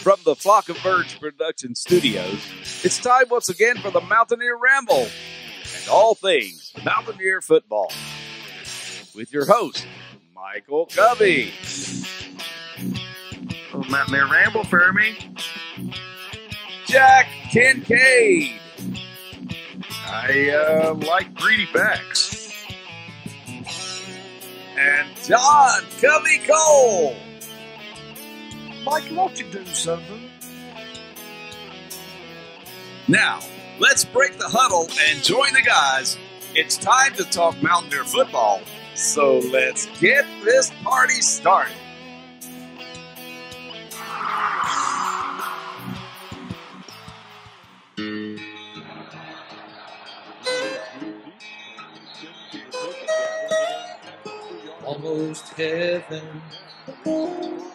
From the Flock of Birds Production Studios, it's time once again for the Mountaineer Ramble and all things Mountaineer football. With your host, Michael Covey. Oh, Mountaineer Ramble for me. Jack Kincaid. I like greedy backs. And John Covey Cole. Mike, won't you do something? Now, let's break the huddle and join the guys. It's time to talk Mountaineer football. So let's get this party started. Almost heaven,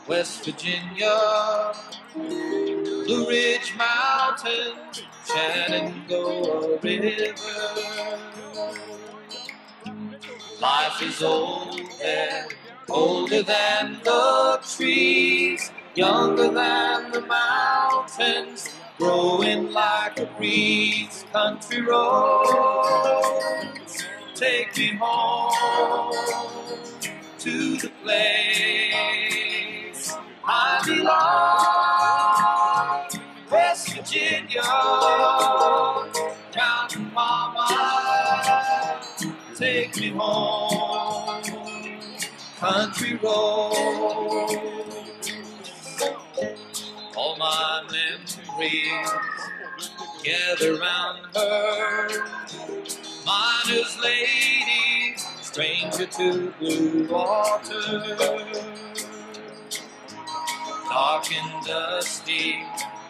West Virginia, Blue Ridge Mountains, Shenandoah River. Life is old and older than the trees, younger than the mountains, growing like a breeze. Country roads, take me home to the place I belong. West Virginia, Mountain Mama, take me home. Country roads, all my memories gather round her. Miner's lady, stranger to blue water, dark and dusty,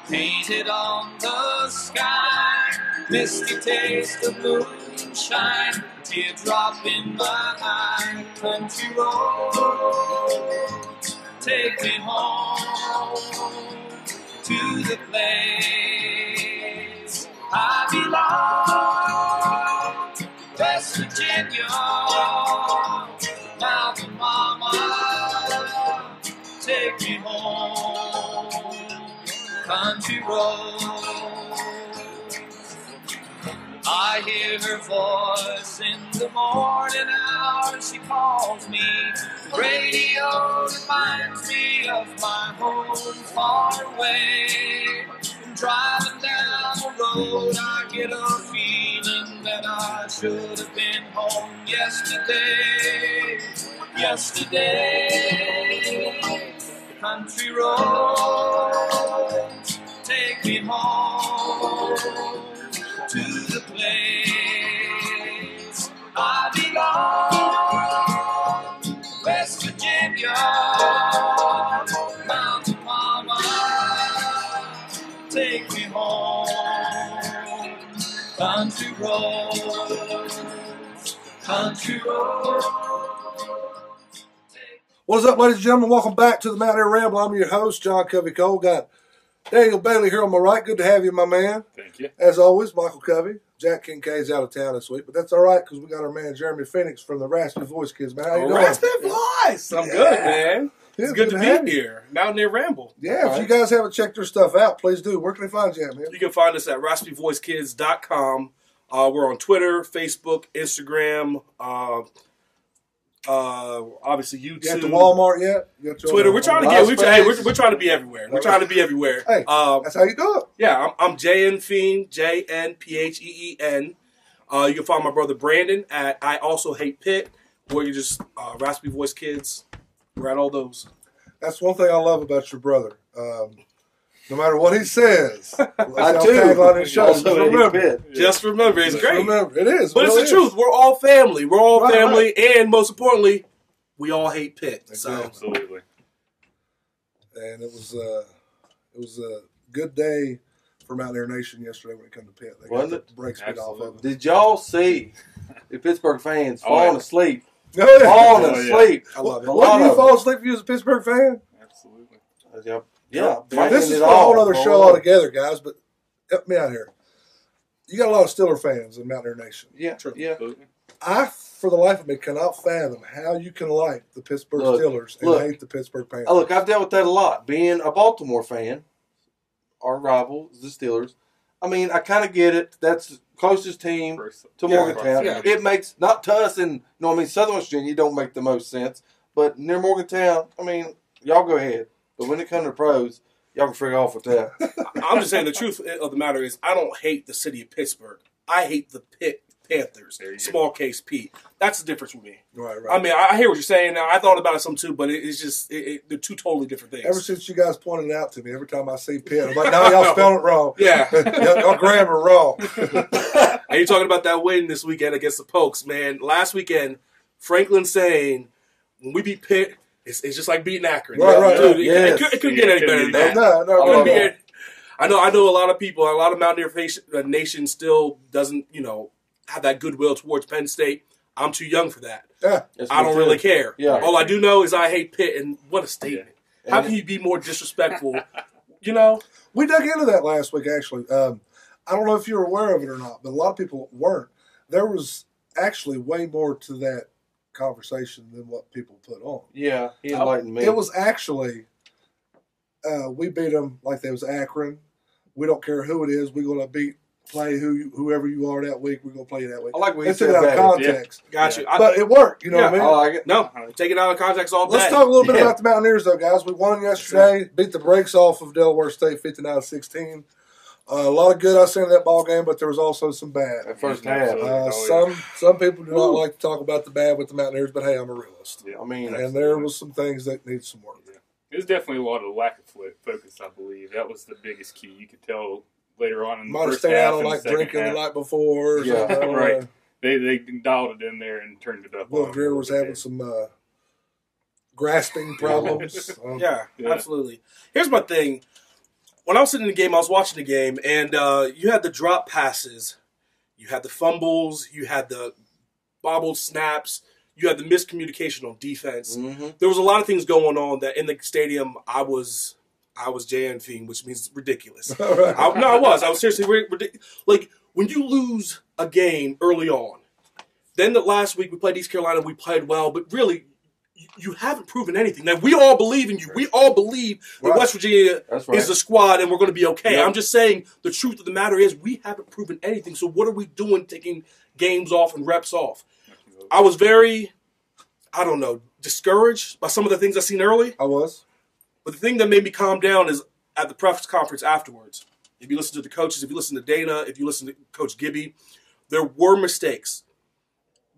painted on the sky, misty taste of moonshine, teardrop in my eye. Country roads, take me home to the place I belong. West Virginia, Mountain Mama, take me home. Country roads, I hear her voice in the morning hour. She calls me. The radio reminds me of my home far away. Driving down the road, I get a feeling that I should have been home yesterday. Yesterday, country roads, take me home to the place I belong. West Virginia, Mountain Mama, take me home. Country roads, country roads. What is up, ladies and gentlemen? Welcome back to the Mountaineer Ramble. I'm your host, John Covey Cole. Got Daniel Bailey here on my right. Good to have you, my man. Thank you. As always, Michael Covey. Jack Kincaid's out of town this week, but that's all right because we got our man Jeremy Phoenix from the Raspy Voice Kids. Man, how you doing? Raspy Voice. I'm good, man. It's good to be here. Mountaineer Ramble. Yeah, if you guys haven't checked their stuff out, please do. Where can they find you at, man? You can find us at raspyvoicekids.com. We're on Twitter, Facebook, Instagram, obviously YouTube. You got to Walmart yet? Twitter. We're trying to get. We're trying to be everywhere. We're trying to be everywhere. Hey, that's how you do it. Yeah, I'm JN Fiend, JNPHEEN. You can find my brother Brandon at I Also Hate Pitt, or you just Raspy Voice Kids. We're at all those. That's one thing I love about your brother. No matter what he says, I do. Just remember, it's great. Remember, it is, but it's the truth. We're all family. We're all family, and most importantly, we all hate Pitt. Exactly. So. Absolutely. And it was a good day for Mountaineer Nation yesterday when it came to Pitt. They got the break speed off of it. Did y'all see the Pittsburgh fans falling asleep? Oh, yeah. Falling asleep. I love it. Wouldn't you fall asleep if you was a Pittsburgh fan? Absolutely. Yeah. This is a whole other show altogether, guys, but help me out here. You got a lot of Steeler fans in Mountaineer Nation. Yeah, true. Yeah. I, for the life of me, cannot fathom how you can like the Pittsburgh Steelers and hate the Pittsburgh Panthers. Look, I've dealt with that a lot. Being a Baltimore fan, our rival is the Steelers. I mean, I kind of get it. That's the closest team to Morgantown. Yeah. It makes, not to us in, Southern West Virginia, it don't make the most sense. But near Morgantown, I mean, y'all go ahead. But when it comes to pros, y'all can figure off with that. I'm just saying the truth of the matter is I don't hate the city of Pittsburgh. I hate the Panthers, small case P. That's the difference with me. Right. I mean, I hear what you're saying. Now, I thought about it some too, but it's just they're two totally different things. Ever since you guys pointed it out to me, every time I see Pitt, I'm like, no, y'all spelling it wrong. Yeah. y'all grammar wrong. And you're talking about that win this weekend against the Pokes, man. Last weekend, Franklin saying, when we beat Pitt, it's just like beating Akron. Right. Dude, it couldn't get any better than that. No. I know a lot of people, a lot of Mountaineer Nation still doesn't, have that goodwill towards Penn State. I'm too young for that. Yeah. I don't really care. Yeah. All I do know is I hate Pitt, and what a statement. Yeah. How can you be more disrespectful? We dug into that last week, actually. I don't know if you're aware of it or not, but a lot of people weren't. There was actually way more to that conversation than what people put on. Yeah, he enlightened me. It was actually, we beat them like they was Akron. We don't care who it is. We're going to play whoever you are that week. We're going to play you that week. I like what you took it out of context. Yeah. Got you. But it worked. You know what I mean? I like it. No, take it out of context all day. Let's talk a little bit about the Mountaineers, though, guys. We won yesterday. Beat the brakes off of Delaware State 59-16. A lot of good I seen in that ball game, but there was also some bad. At first half. Some people do not like to talk about the bad with the Mountaineers, but hey, I'm a realist. Yeah, I mean, and there was some things that need some work. Yeah. It was definitely a lot of lack of focus, I believe. That was the biggest key. You could tell later on in the first half. Might have stayed out on drinking the night before. Right. They dialed it in there and turned it up. Will Greer was having some grasping problems. Yeah, absolutely. Here's my thing. When I was sitting in the game, I was watching the game, and you had the drop passes, you had the fumbles, you had the bobbled snaps, you had the miscommunication on defense. Mm-hmm. There was a lot of things going on that in the stadium I was JNFing, which means ridiculous. Right. I was seriously ridiculous. Like, when you lose a game early on, then the last week we played East Carolina, we played well, but really, you haven't proven anything. Now, we all believe in you. We all believe that West Virginia is the squad and we're going to be okay. Yep. I'm just saying the truth of the matter is we haven't proven anything. So what are we doing taking games off and reps off? I was very, discouraged by some of the things I seen early. I was. But the thing that made me calm down is at the press conference afterwards. If you listen to the coaches, if you listen to Dana, if you listen to Coach Gibby, there were mistakes.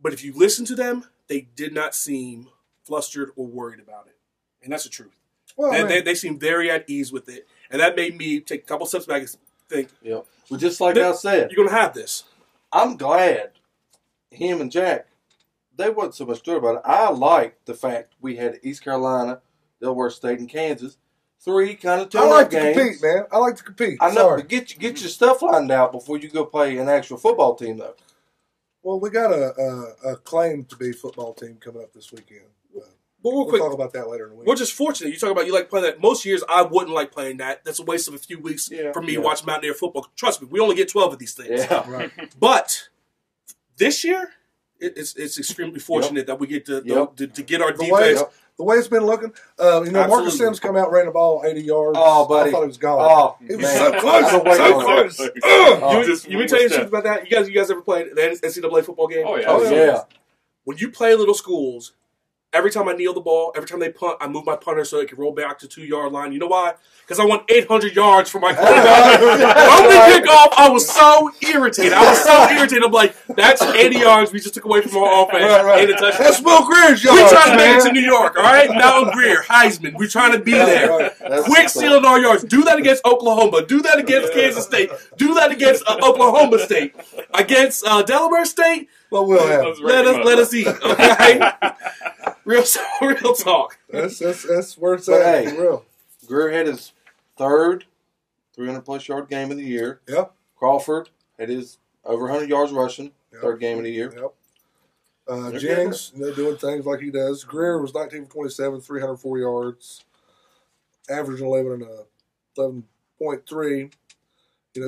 But if you listen to them, they did not seem flustered or worried about it. And that's the truth. Well, they seem very at ease with it. And that made me take a couple steps back and think, well, just like I said, you're going to have this. I'm glad him and Jack, they wasn't so much good about it. I like the fact we had East Carolina, Delaware State, and Kansas. 3 kind of tune-up games. To compete, man. I like to compete. I know, but get your stuff lined out before you go play an actual football team, though. Well, we got a claim to be football team coming up this weekend. We'll talk about that later in the week. We're just fortunate. You talk about you like playing that. Most years, I wouldn't like playing that. That's a waste of a few weeks for me to watch Mountaineer football. Trust me, we only get 12 of these things. Yeah. Right. But this year, it's extremely fortunate that we get to get our defense. The way it's been looking, Marcus Sims come out, ran the ball 80 yards. Oh, buddy. I thought he was gone. Oh, he was so close. So close. You tell you the truth about that? You guys ever played the NCAA football game? Oh, yeah. Oh, yeah. When you play little schools, every time I kneel the ball, every time they punt, I move my punter so it can roll back to 2-yard line. You know why? Because I want 800 yards for my quarterback. Opening kickoff, I was so irritated. I'm like, that's 80 yards we just took away from our offense. Right. That's Will Greer's yards. We're trying to make it to New York, all right? Mountain Greer, Heisman. We're trying to be there. Quick stealing our yards. Do that against Oklahoma. Do that against Kansas State. Do that against Oklahoma State. Against Delaware State. Well, we'll have. Let us eat, okay? Real talk. That's where it's at. Hey, real. Greer had his third 300-plus yard game of the year. Yep. Crawford had his over 100 yards rushing, third game of the year. Yep. Jennings, doing things like he does. Greer was 19 for 27, 304 yards, averaging 11.3.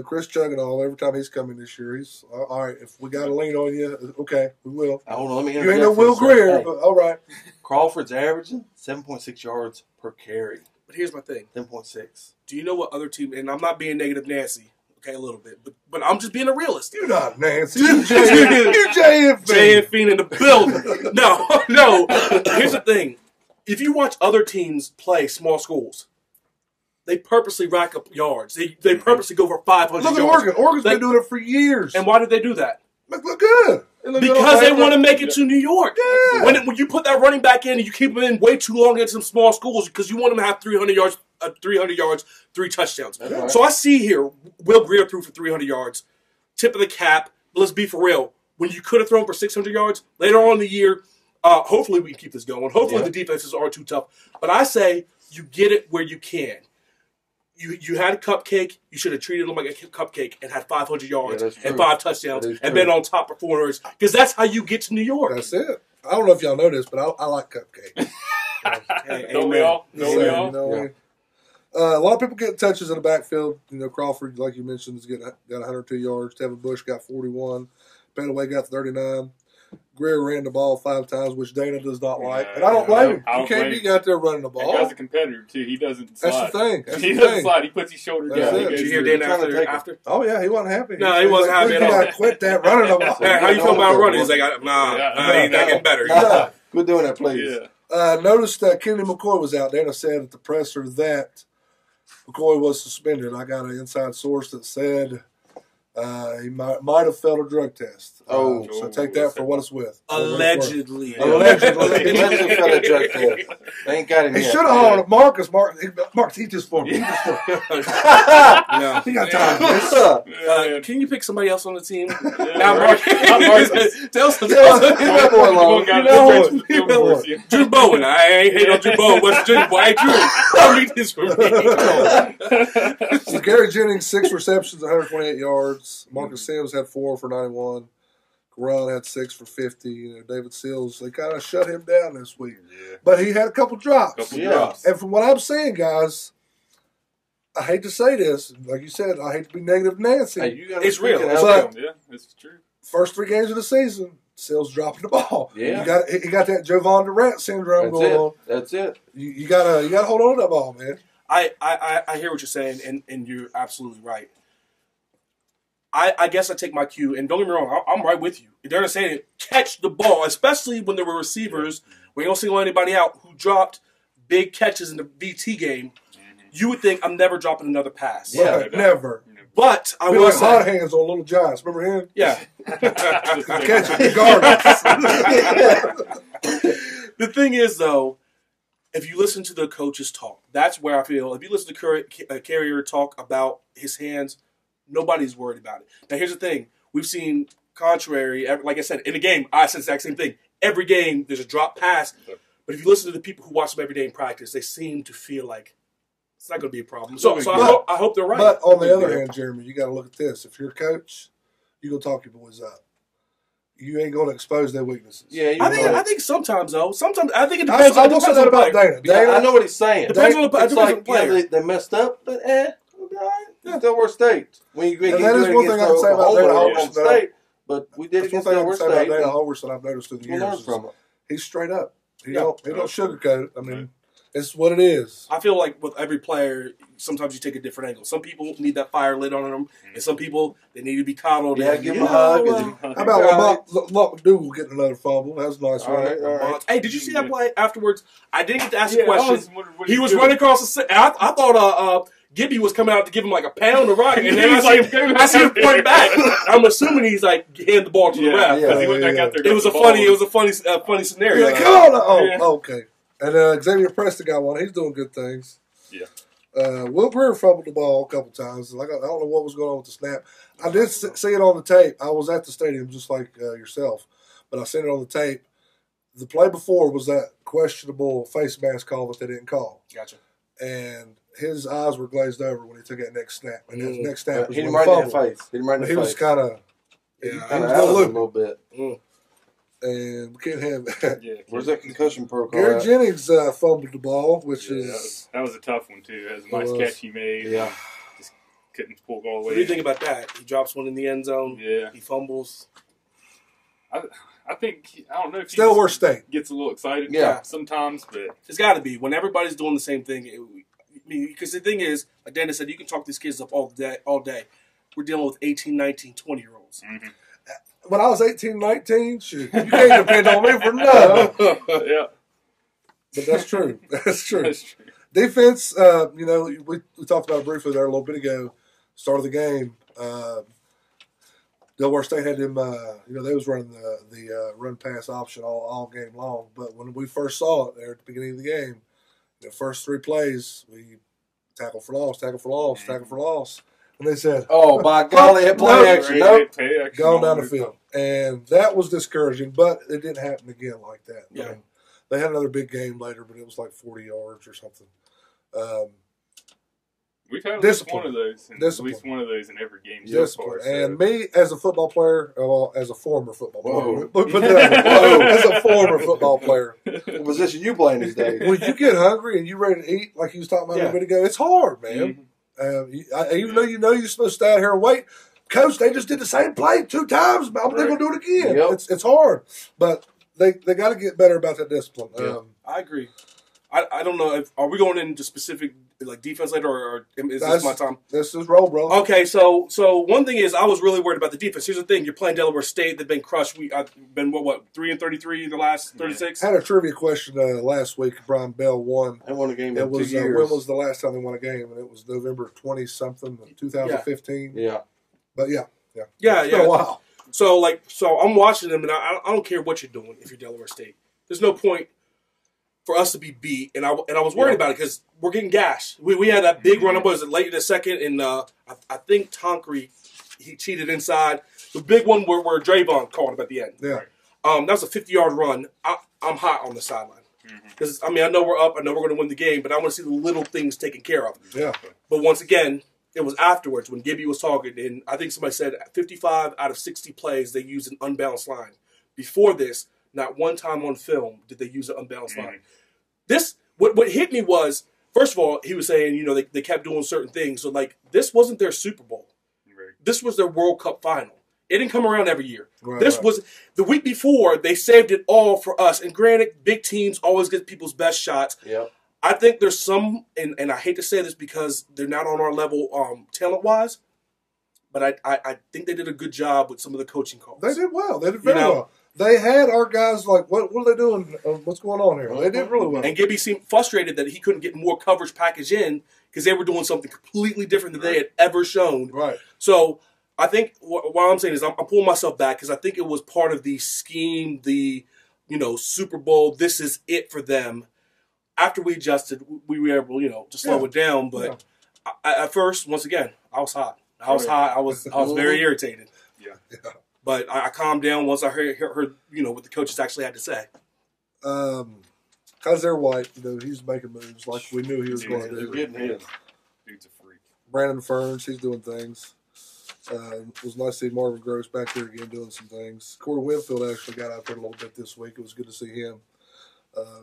Chris Chugging every time he's coming this year, he's all right. If we got to lean on you, okay, we will. Hold on, let me you ain't no Will Greer, but all right. Crawford's averaging 7.6 yards per carry. But here's my thing. 10.6. Do you know what other team? And I'm not being negative Nancy. Okay, a little bit, but I'm just being a realist. You're not Nancy. You're JF in the building. No. Here's the thing. If you watch other teams play small schools, they purposely rack up yards. They purposely go for 500 yards. Look at Oregon. Oregon's been doing it for years. And why did they do that? Look good. Because they want to make it to New York. Yeah. When you put that running back in and you keep him in way too long against some small schools because you want him to have 300 yards, 3 touchdowns. Right. So I see here, Will Grier threw for 300 yards, tip of the cap. But let's be for real. When you could have thrown for 600 yards, later on in the year, hopefully we can keep this going. Hopefully the defenses aren't too tough. But I say you get it where you can. You had a cupcake. You should have treated them like a cupcake and had 500 yards and 5 touchdowns and been on top performers because that's how you get to New York. That's it. I don't know if y'all know this, but I like cupcake. Don't we all? A lot of people getting touches in the backfield. Crawford, like you mentioned, got 102 yards. Tevin Bush got 41. Petaway got 39. Greer ran the ball 5 times, which Dana does not like. And I don't blame him. You can't be out there running the ball. That guy's a competitor, too. He doesn't slide. That's the thing. He doesn't slide. He puts his shoulder down. Did you hear Dana after? Oh, yeah. He wasn't happy. No, he wasn't happy at all. You got to quit that running the ball. How you feel about running? He's like, he's not getting better. Quit doing that, please. Noticed that Kennedy McCoy was out. Dana said at the presser that McCoy was suspended. I got an inside source that said he might have failed a drug test. So take that for what it's worth. Allegedly. Allegedly failed a drug test. They ain't got him yet. He should have hauled Marcus. Marcus, eat this for me. He got time. Can you pick somebody else on the team? Not Marcus. Tell some. Drew Bowen. I ain't hate on Drew Bowen. What's Drew? Why Drew? I'll read this for me. Gary Jennings, 6 receptions, 128 yards. Marcus Sims had 4 for 91. Corral had 6 for 50. David Sills, they kind of shut him down this week. Yeah. But he had a couple drops. And from what I'm saying, guys, I hate to say this. Like you said, I hate to be negative Nancy. Hey, it's real. Yeah, it's true. First 3 games of the season, Sills dropping the ball. Yeah. He got that Jovan Durant syndrome going on. That's it. You gotta hold on to that ball, man. I hear what you're saying, and you're absolutely right. I guess I take my cue, and don't get me wrong, I'm right with you. They're saying catch the ball, especially when there were receivers, when you don't single anybody out, who dropped big catches in the VT game. You would think I'm never dropping another pass. Yeah, never. But I will say, hot hands on Little Giants. Remember him? Yeah. Catch it, regardless. The thing is, though, if you listen to the coaches talk, that's where I feel. If you listen to Carrier talk about his hands, nobody's worried about it. Now, here's the thing. We've seen contrary, like I said, in the game, I said the exact same thing. Every game, there's a drop pass. But if you listen to the people who watch them every day in practice, they seem to feel like it's not going to be a problem. So I hope they're right. But on the other hand, Jeremy, you got to look at this. If you're a coach, you're going to talk your boys up. You ain't going to expose their weaknesses. Yeah, I think sometimes, though. Sometimes I think it depends. I will say that about Dana. Yeah, I know what he's saying. Depends on the player. They messed up, but Delaware State. That is one thing I can say about Dana Holgorsen. State, but we did against Delaware State. About Dana Holgorsen, I've noticed through the years. He's straight up. He don't sugarcoat it. I mean, it's what it is. I feel like with every player, sometimes you take a different angle. Some people need that fire lit on them, and some people, they need to be coddled. Yeah, give them a hug. How about Lamont McDougal getting another fumble? That was nice. All right. Hey, did you see that play afterwards? I didn't get to ask a question. He was running across the – I thought Gibby was coming out to give him like a pound of rock, and then I see him point back. I'm assuming he's like handing the ball to the ref. He went back out there. It was a funny scenario. Like, come on! Okay. And Xavier Preston got one. He's doing good things. Yeah. Will Brewer fumbled the ball a couple times. Like I don't know what was going on with the snap. I did see it on the tape. I was at the stadium just like yourself, but I seen it on the tape. The play before was that questionable face mask call that they didn't call. Gotcha. And his eyes were glazed over when he took that next snap. And his next snap was hit him right in the face. He was kind of out a little bit. And we can't have that. Yeah, where's that concussion protocol? Gary Jennings fumbled the ball, which is that was a tough one too. That was a nice catch he made. Yeah, just couldn't pull all the way. What do you think about that? He drops one in the end zone. Yeah, he fumbles. I think I don't know if Delaware State gets a little excited. Yeah, sometimes, but it's got to be when everybody's doing the same thing. mean, because the thing is, like Dennis said, you can talk these kids up all day. We're dealing with 18, 19, 20-year-olds. Mm-hmm. When I was 18, 19, shoot, you can't depend on me for nothing. Yeah. But that's true. That's true. That's true. Defense, we talked about it briefly there a little bit ago. Start of the game, Delaware State had them, they was running the run-pass option all game long. But when we first saw it there at the beginning of the game, the first 3 plays, we tackle for loss. And they said, "Oh, by golly, it play action. Nope. Going down the field." And that was discouraging, but it didn't happen again like that. Yeah. I mean, they had another big game later, but it was like 40 yards or something. We've had at least one of those. In every game so far. So. And me, as a football player, as a former football player. Whoa. As a former football player. What position you playing these days? When you get hungry and you're ready to eat, like you was talking about a little bit ago, it's hard, man. Mm-hmm. Even though you're supposed to stay out here and wait, Coach, they just did the same play 2 times. They're going to do it again. Yep. It's hard. But they got to get better about that discipline. Yeah. I agree. I don't know. Are we going into specific like defense later, or is this my time? This is roll, bro. Okay, so one thing is I was really worried about the defense. Here's the thing: you're playing Delaware State. They've been crushed. I've been 3-33 in the last 36. I had a trivia question last week. Brian Bell won. I won a game. It in 2 was years. when was the last time they won a game? And it was November 20-something, 2015. Yeah. But yeah. Yeah. Wow. So I'm watching them, and I don't care what you're doing if you're Delaware State. There's no point for us to be beat, and I was worried about it because we're getting gashed. We had that big run up, was it late in the second, and I think Tonkery, he cheated inside. The big one where Drayvon called him at the end. Yeah. That was a 50-yard run. I'm hot on the sideline. Because, I know we're up. I know we're going to win the game, but I want to see the little things taken care of. Yeah. But once again, it was afterwards when Gibby was talking, and I think somebody said 55 out of 60 plays they used an unbalanced line. Before this, not one time on film did they use an unbalanced line. This, what hit me was, first of all, he was saying, they kept doing certain things. So, this wasn't their Super Bowl. Right. This was their World Cup final. It didn't come around every year. Right, this was the week before. They saved it all for us. And granted, big teams always get people's best shots. Yep. I think there's some, and I hate to say this because they're not on our level talent-wise, but I think they did a good job with some of the coaching calls. They did well. They did very well. They had our guys like, what are they doing? What's going on here? They did really well. And Gibby seemed frustrated that he couldn't get more coverage package in because they were doing something completely different than they had ever shown. Right. So I think what I'm saying is I'm pulling myself back because I think it was part of the scheme, the Super Bowl. This is it for them. After we adjusted, we were able, to slow it down. But at first, once again, I was hot. I was hot. I was very irritated. Yeah. But I calmed down once I heard what the coaches actually had to say. Because they're white, he's making moves like we knew he was going to do. Dude's a freak. Brandon Ferns, he's doing things. It was nice to see Marvin Gross back there again doing some things. Corey Winfield actually got out there a little bit this week. It was good to see him.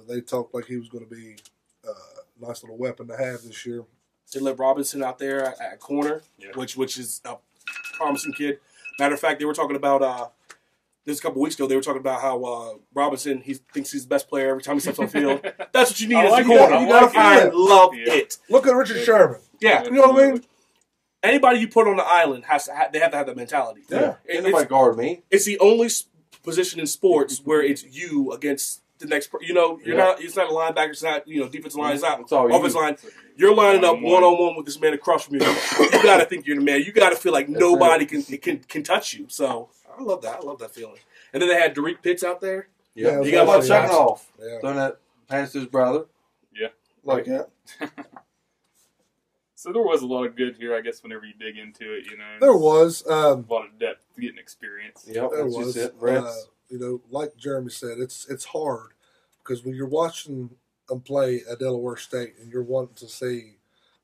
They talked like he was going to be a nice little weapon to have this year. They let Robinson out there at corner, which is a promising kid. Matter of fact, they were talking about this a couple weeks ago. They were talking about how Robinson, he thinks he's the best player every time he steps on the field. That's what you need as a corner. I love it. Look at Richard Sherman. Yeah, you know what I mean. Anybody you put on the island they have to have that mentality. Yeah, anybody guard me. It's the only position in sports where it's you against the next. You're not. It's not a linebacker. It's not defensive line. It's not offensive line. You're lining up one-on-one with this man across from you. You got to think you're the man. You got to feel like nobody can touch you. So I love that. I love that feeling. And then they had Derek Pitts out there. Yeah, he got one second off. Throwing that past his brother. Yeah, like that. So there was a lot of good here, I guess, whenever you dig into it, There was. A lot of depth, getting experience. Yep, there was. Like Jeremy said, it's hard because when you're watching them play at Delaware State and you're wanting to see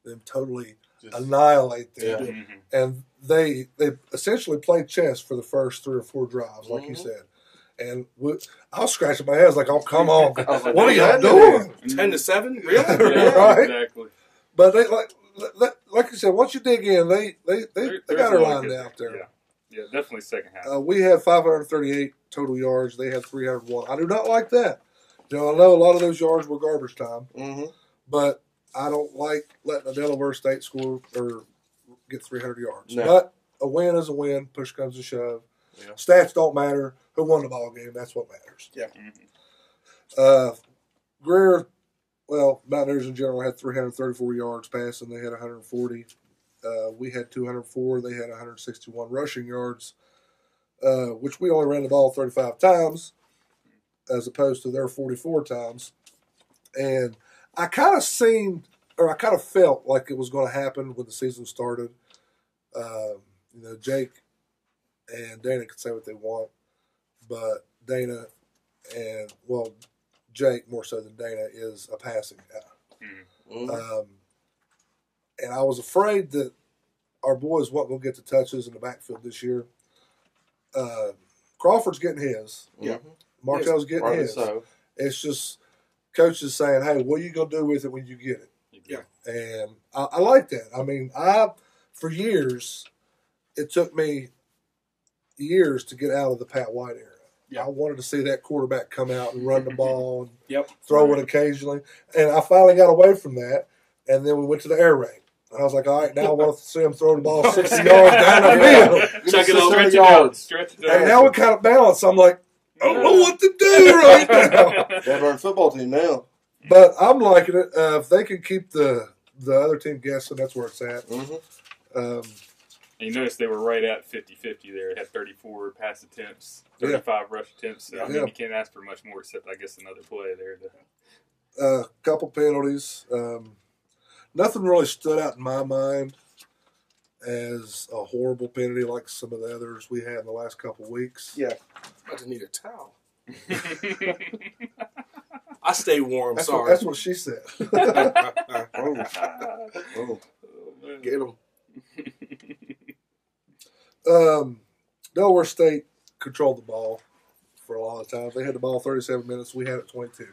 them totally annihilate them, and they essentially played chess for the first 3 or 4 drives, like you said. And I was scratching my head, like, "Oh, come on! What are y'all doing? 10-7, really?" Right? Exactly. But they like you said, once you dig in, they got her lined out there. Yeah, definitely second half. We had 538 total yards. They had 301. I do not like that. I know a lot of those yards were garbage time, but I don't like letting a Delaware State score or get 300 yards. No. But a win is a win. Push comes to shove. Yeah. Stats don't matter. Who won the ball game? That's what matters. Yeah. Greer, well, Mountaineers in general had 334 yards passing. They had 140. We had 204. They had 161 rushing yards, which we only ran the ball 35 times as opposed to their 44 times. And I kind of felt like it was going to happen when the season started. Jake and Dana can say what they want, but Dana and, Jake more so than Dana is a passing guy. Mm-hmm. And I was afraid that our boys weren't going to get the touches in the backfield this year. Crawford's getting his. Yeah. Martell's getting his. So. It's just coaches saying, hey, what are you going to do with it when you get it? Yeah. And I like that. I mean, for years, it took me years to get out of the Pat White era. Yeah. I wanted to see that quarterback come out and run the ball and throw it occasionally. And I finally got away from that. And then we went to the air raid. And I was like, all right, now I want to see him throw the ball 60 yards down the field. Check it over. Yards. And now we kind of balance. I'm like, I don't know what to do right now. They run football team now. But I'm liking it. If they can keep the other team guessing, that's where it's at. Mm-hmm. You notice they were right at 50-50 there. It had 34 pass attempts, 35 rush attempts. So, I mean, you can't ask for much more except, I guess, another play there. A couple penalties. Nothing really stood out in my mind as a horrible penalty like some of the others we had in the last couple weeks. Yeah. I just need a towel. I stay warm, sorry. That's what she said. Get him. Delaware State controlled the ball for a lot of times. They had the ball 37 minutes. We had it 22.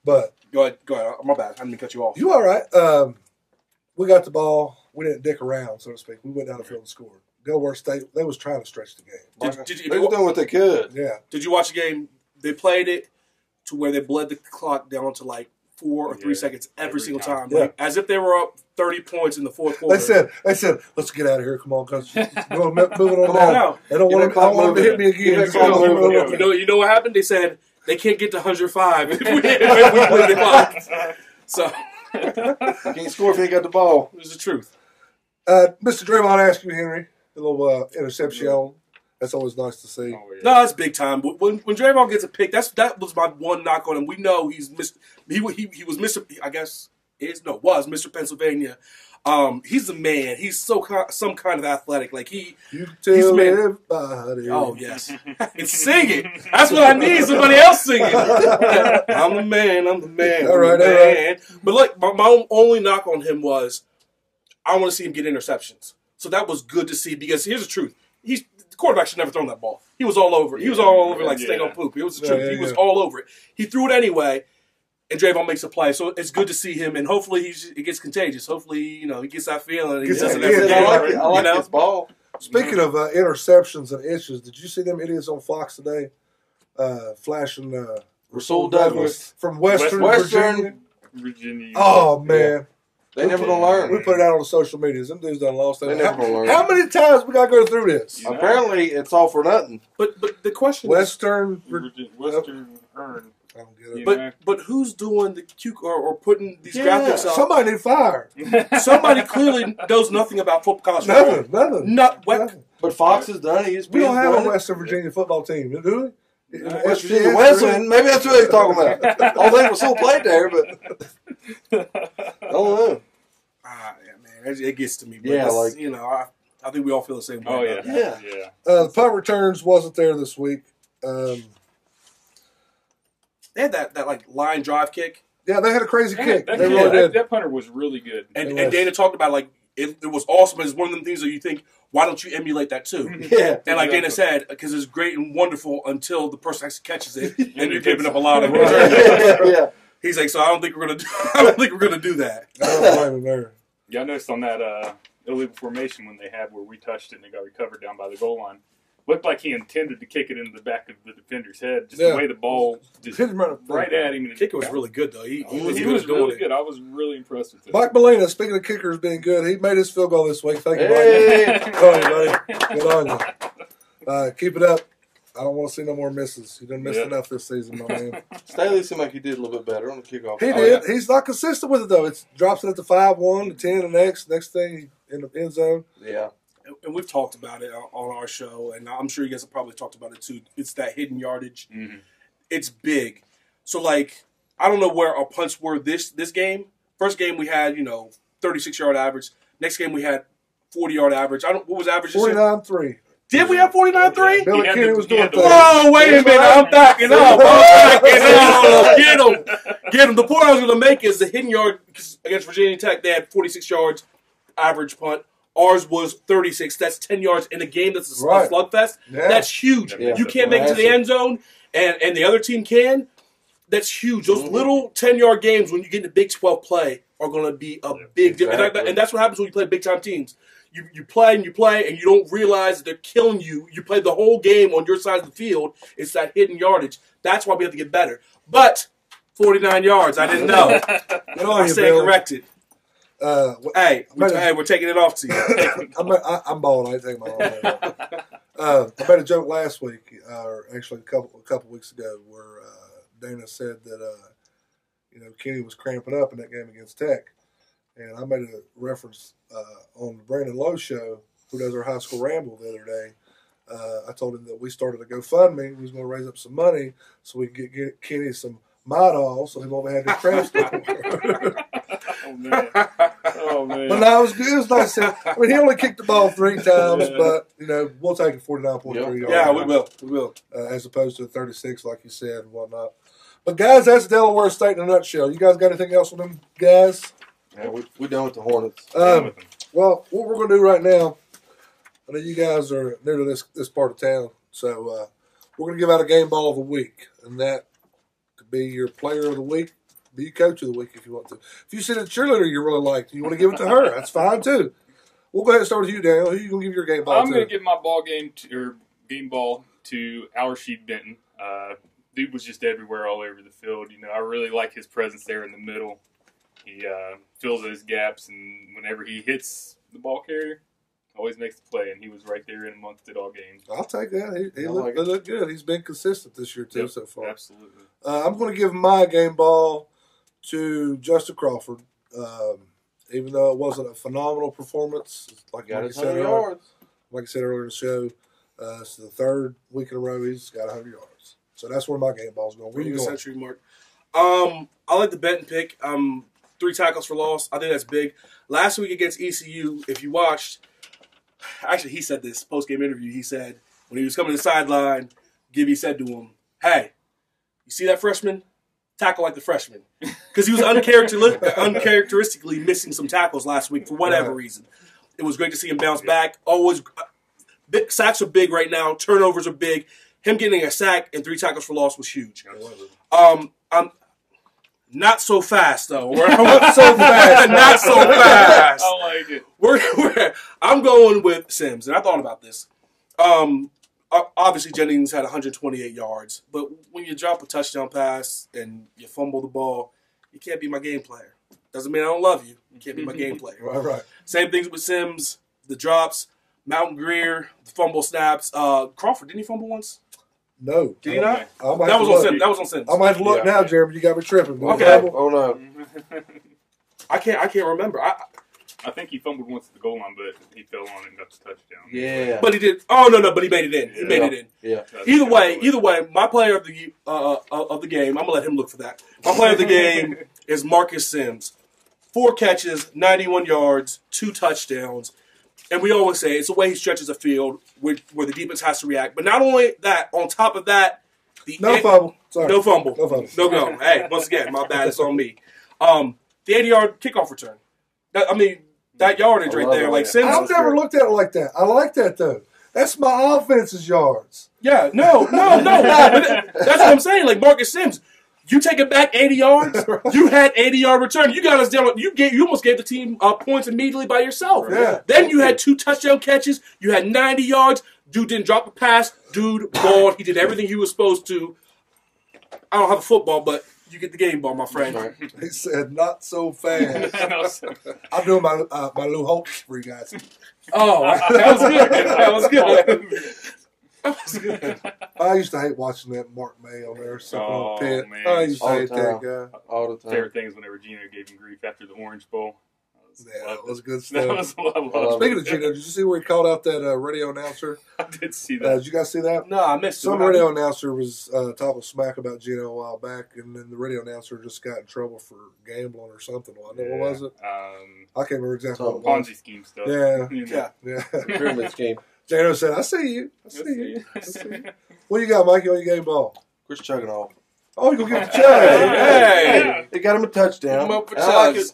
But go ahead. My bad. I didn't mean to cut you off. You all right? We got the ball. We didn't dick around, so to speak. We went down the field and scored. Delaware State, they was trying to stretch the game. They were doing what they could. Yeah. Did you watch the game? They played it to where they bled the clock down to like 4 or 3 seconds every single time. Yeah. Like, as if they were up 30 points in the fourth quarter. They said, let's get out of here. Come on, guys. Move it on down. They don't want them to hit me again. You know what happened? They said they can't get to 105 if we bled the clock. So can't score if they got the ball. It's the truth. Mr. Draymond asked you, Henry, a little interception. That's always nice to see. Oh, yeah. No, that's big time. When Draymond gets a pick, that was my one knock on him. We know he's Mr. He was Mr. I guess was Mr. Pennsylvania. He's the man. He's some kind of athletic. Like he's man. Oh yes, and sing it. That's what I need. Somebody else singing. I'm the man. I'm the man. All right. But look, my only knock on him was I want to see him get interceptions. So that was good to see because here's the truth. The quarterback should never thrown that ball. He was all over it. He was all over it like steak on poop. It was the truth. He was all over it. He threw it anyway, and Drayvon makes a play. So it's good to see him, and hopefully it gets contagious. Hopefully, he gets that feeling. I like his ball. Speaking of interceptions and issues, did you see them idiots on Fox today flashing Rasul Douglas from Western Virginia? Oh, man. They never gonna learn. We put it out on the social medias. Them dudes done lost that. They never gonna learn. How many times we got to go through this? Apparently, it's all for nothing. But the question Western Earn. I don't get it. But who's doing the or putting these graphics up? Somebody need fired. Somebody clearly knows nothing about football. Nothing. Nothing. But Fox has done it. We don't have a Western Virginia football team, do we? West Virginia, Western, maybe that's what they're talking about. Although was still played there, but I don't know. Man, it gets to me. But I think we all feel the same way. Oh yeah. The punt returns wasn't there this week. They had that like line drive kick. Yeah, they had a crazy kick. That punter was really good. And Dana talked about like it was awesome. It's one of them things that you think, why don't you emulate that too? Yeah. And like Dana said, because it's great and wonderful until the person actually catches it and you're giving up a lot of returns. Yeah. He's like, so I don't think we're gonna do that. I don't blame him there. Yeah, I noticed on that illegal formation when they had where we touched it and it got recovered down by the goal line, looked like he intended to kick it into the back of the defender's head. Just the way the ball just right at him. The kicker was really good, though. He was really good. I was really impressed with him. Mike Molina, speaking of kickers being good, he made his field goal this week. Thank you, Mike. Good on you, buddy. Good on you. Keep it up. I don't want to see no more misses. You done missed enough this season, my man. Staley seemed like he did a little bit better on the kickoff. He did. Yeah. He's not consistent with it, though. It drops it at the 5-1, the 10, the next thing in the end zone. Yeah. And we've talked about it on our show, and I'm sure you guys have probably talked about it too. It's that hidden yardage. Mm-hmm. It's big. So, like, I don't know where our punts were this game. First game we had, 36-yard average. Next game we had 40-yard average. What was average? 49-3. Did we have 49-3? Billy Kenny was doing things. Oh, wait a minute. I'm backing up. Get him. The point I was going to make is the hidden yard against Virginia Tech, they had 46 yards average punt. Ours was 36. That's 10 yards in a game that's a slugfest. Yeah. That's huge. Yeah. You can't make it to the end zone, and the other team can. That's huge. Those little 10-yard games when you get into Big 12 play are going to be a big difference. And that's what happens when you play big-time teams. You play, and you don't realize that they're killing you. You play the whole game on your side of the field. It's that hidden yardage. That's why we have to get better. But 49 yards, I didn't know. I stand corrected. We're taking it off to you. I'm balling. I ain't taking my own. I made a joke last week, or actually a couple weeks ago, where Dana said that Kenny was cramping up in that game against Tech, and I made a reference on the Brandon Lowe show, who does our high school ramble, the other day. I told him that we started a GoFundMe. We was going to raise up some money so we could get Kenny some Midol, so he won't have his cramps no more. Oh, man. But no, it was good. It was nice. I mean, he only kicked the ball 3 times, but, we'll take it 49.3 yards. Yeah, we will. As opposed to 36, like you said, and whatnot. But, guys, that's Delaware State in a nutshell. You guys got anything else on them, guys? Yeah, we're done with the Hornets. Well, what we're going to do right now, I know you guys are new to this part of town, so we're going to give out a game ball of the week, and that could be your player of the week. Be your coach of the week if you want to. If you see a cheerleader you really like, you want to give it to her, that's fine too. We'll go ahead and start with you, Daniel. Who are you going to give your game ball to? I'm going to give my game ball to Al-Rashid Benton. Dude was just everywhere, all over the field. I really like his presence there in the middle. He fills those gaps, and whenever he hits the ball carrier, always makes the play, and he was right there in amongst it all games. I'll take that. He looked good. He's been consistent this year, too, so far. Absolutely. I'm going to give my game ball to Justin Crawford. Even though it wasn't a phenomenal performance, like I said earlier in the show, it's the 3rd week in a row he's got 100 yards. So that's where my game ball's going. Where you going? Century mark. I like the Benton pick. 3 tackles for loss. I think that's big. Last week against ECU, if you watched, actually he said this post-game interview. He said when he was coming to the sideline, Gibby said to him, "Hey, you see that freshman? Tackle like the freshman," because he was uncharacteristically missing some tackles last week for whatever reason. It was great to see him bounce back. Always, sacks are big right now. Turnovers are big. Him getting a sack and 3 tackles for loss was huge. I'm not so fast though. Not so fast. I like it. I'm going with Sims, and I thought about this. Obviously, Jennings had 128 yards, but when you drop a touchdown pass and you fumble the ball, you can't be my game player. Doesn't mean I don't love you. You can't be my game player. Right. Same things with Sims, the drops, Mountain Greer, the fumble snaps. Crawford, didn't he fumble once? No. Did he not? That was on Sims. I might have to look now, Jeremy. You got me tripping. Okay. Oh, no. I can't remember. I think he fumbled once at the goal line, but he fell on it and got the touchdown. Yeah. But he did. Oh, no, but he made it in. He made it in. Yeah. Either way, my player of the game, I'm going to let him look for that. My player of the game is Marcus Sims. 4 catches, 91 yards, 2 touchdowns. And we always say it's the way he stretches the field where the defense has to react. But not only that, on top of that, no fumble. No fumble. No go. Hey, once again, my bad. It's on me. The 80-yard kickoff return. That yardage right there, like Sims. I've never looked at it like that. I like that though. That's my offense's yards. Yeah, no. That's what I'm saying. Like Marcus Sims, You take it back 80 yards. You had 80-yard return. You got us down. You almost gave the team points immediately by yourself. Yeah. Then you had 2 touchdown catches. You had 90 yards. Dude didn't drop a pass. Dude balled. He did everything he was supposed to. I don't have a football, but you get the game ball, my friend. Right. He said, not so fast. I'm doing my little hopes for you guys. Oh, that was good. That was good. That was good. I used to hate watching that Mark May on there. On Pitt. Man. I used to All hate the that time. guy. All the time. Favorite things whenever Gino gave him grief after the Orange Bowl. Yeah, that was good That stuff. was a lot. Speaking of Gino, did you see where he called out that radio announcer? I did see that. Did you guys see that? No, I missed it. Some radio announcer was talking smack about Gino a while back, and then the radio announcer just got in trouble for gambling or something. What was it? I can't remember exactly what it was. Ponzi scheme stuff. Yeah. Pyramid scheme. Gino said, I see you. I see you. What do you got, Mikey, on your game ball? Chris chugging off. Oh, you going to get the chug. Hey! They got him a touchdown. Come up for And I like chugs. it.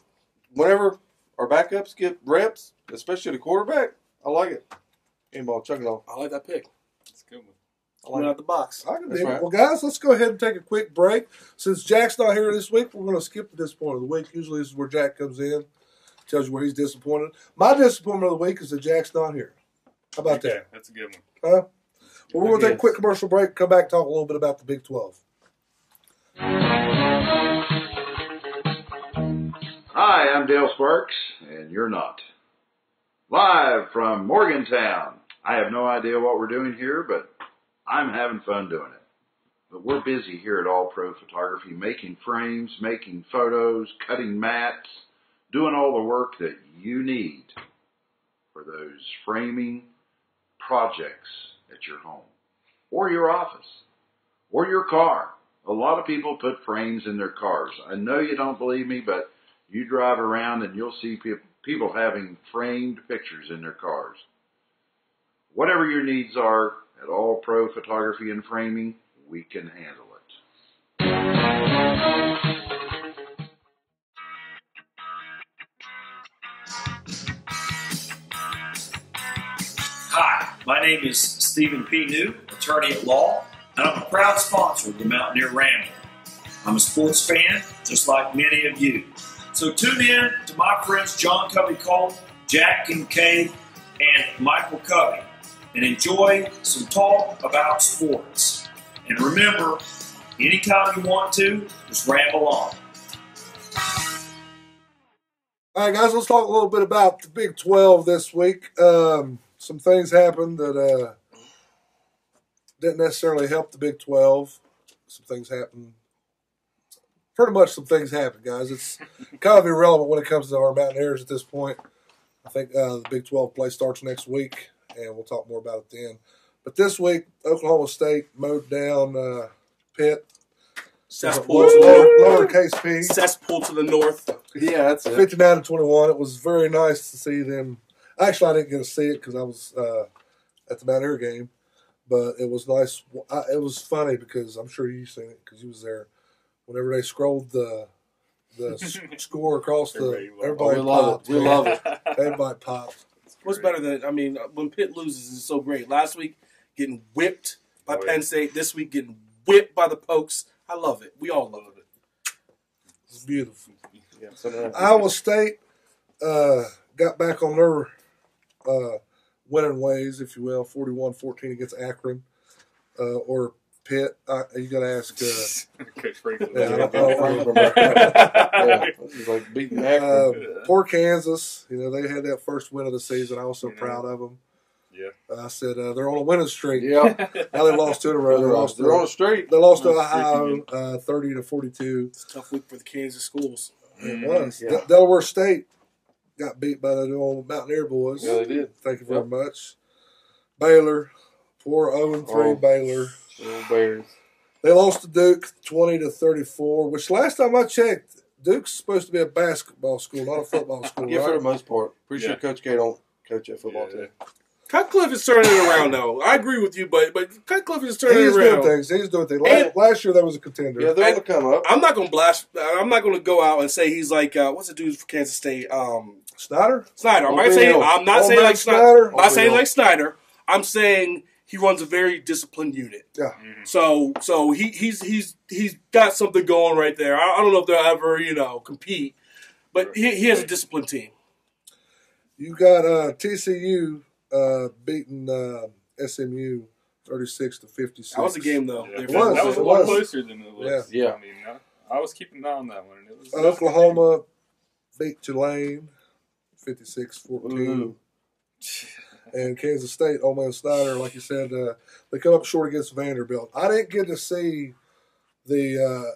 Whenever our backups get reps, especially the quarterback, I like it. Game ball chugging off. I like that pick. That's a good one. I like out the box. I can That's dig it. right. Well, guys, let's go ahead and take a quick break. Since Jack's not here this week, we're going to skip to this point of the week. Usually this is where Jack comes in, tells you where he's disappointed. My disappointment of the week is that Jack's not here. How about that? That's a good one. Huh? Well, we're going to take a quick commercial break, come back and talk a little bit about the Big 12. Hi, I'm Dale Sparks, and you're not. Live from Morgantown. I have no idea what we're doing here, but I'm having fun doing it. But we're busy here at All Pro Photography, making frames, making photos, cutting mats, doing all the work that you need for those framing projects at your home, or your office, or your car. A lot of people put frames in their cars. I know you don't believe me, but you drive around and you'll see people having framed pictures in their cars. Whatever your needs are at All Pro Photography and Framing, we can handle it. Hi, my name is Stephen P. New, attorney at law, and I'm a proud sponsor of the Mountaineer Ramble. I'm a sports fan, just like many of you. So tune in to my friends John Covey Cole, Jack Kincaid, and Michael Covey, and enjoy some talk about sports. And remember, anytime you want to, just ramble on. All right, guys, let's talk a little bit about the Big 12 this week. Some things happened that didn't necessarily help the Big 12. Some things happened. Pretty much some things happened, guys. It's kind of irrelevant when it comes to our Mountaineers at this point. I think the Big 12 play starts next week, and we'll talk more about it then. But this week, Oklahoma State mowed down Pitt. Cesspool. Lowercase p. Cesspool to the north. Yeah, that's it. 59-21. It was very nice to see them. Actually, I didn't get to see it because I was at the Mountaineer game. But it was nice. It was funny because I'm sure you've seen it because you was there. Whenever they scrolled the score across everybody popped. We love it. Everybody popped. What's better than, when Pitt loses is so great. Last week, getting whipped by Penn State. This week, getting whipped by the Pokes. I love it. We all love it. It's beautiful. Yeah, Iowa State got back on their winning ways, if you will, 41-14 against Akron or Pitt. You got to ask Coach Franklin. Yeah, like beating Akron. Poor Kansas. They had that first win of the season. I was so proud of them. Yeah. I said they're on a winning streak. Yeah. Now they lost 2 in a row. They're on a streak. They lost to Ohio 30-42. It's a tough week for the Kansas schools. It was. Yeah. Delaware State got beat by the old Mountaineer boys. Yeah, they did. Thank you very much. Baylor, poor 0-3 Baylor. Bears. They lost to Duke 20-34, which last time I checked, Duke's supposed to be a basketball school, not a football school. Yeah, right? for the most part. Pretty sure Coach K don't coach that football team. Cutcliffe is turning it around, though. I agree with you, but Cutcliffe is turning it around. He's doing things. Last year, there was a contender. Yeah, they're going to come up. I'm not going to blast. I'm not going to go out and say he's like, what's the dude for Kansas State? Snyder? I'm not saying like Snyder. I'm not saying like Snyder. I'm saying he runs a very disciplined unit. Yeah. So he's got something going right there. I don't know if they'll ever compete, but he has a disciplined team. You got TCU beating SMU 36-56. That was a game though. Yeah, that was a lot closer than it was. Yeah. I mean, I was keeping an eye on that one. And it was Oklahoma beat Tulane 56-14. And Kansas State, Ole Miss Snyder, like you said, they come up short against Vanderbilt. I didn't get to see the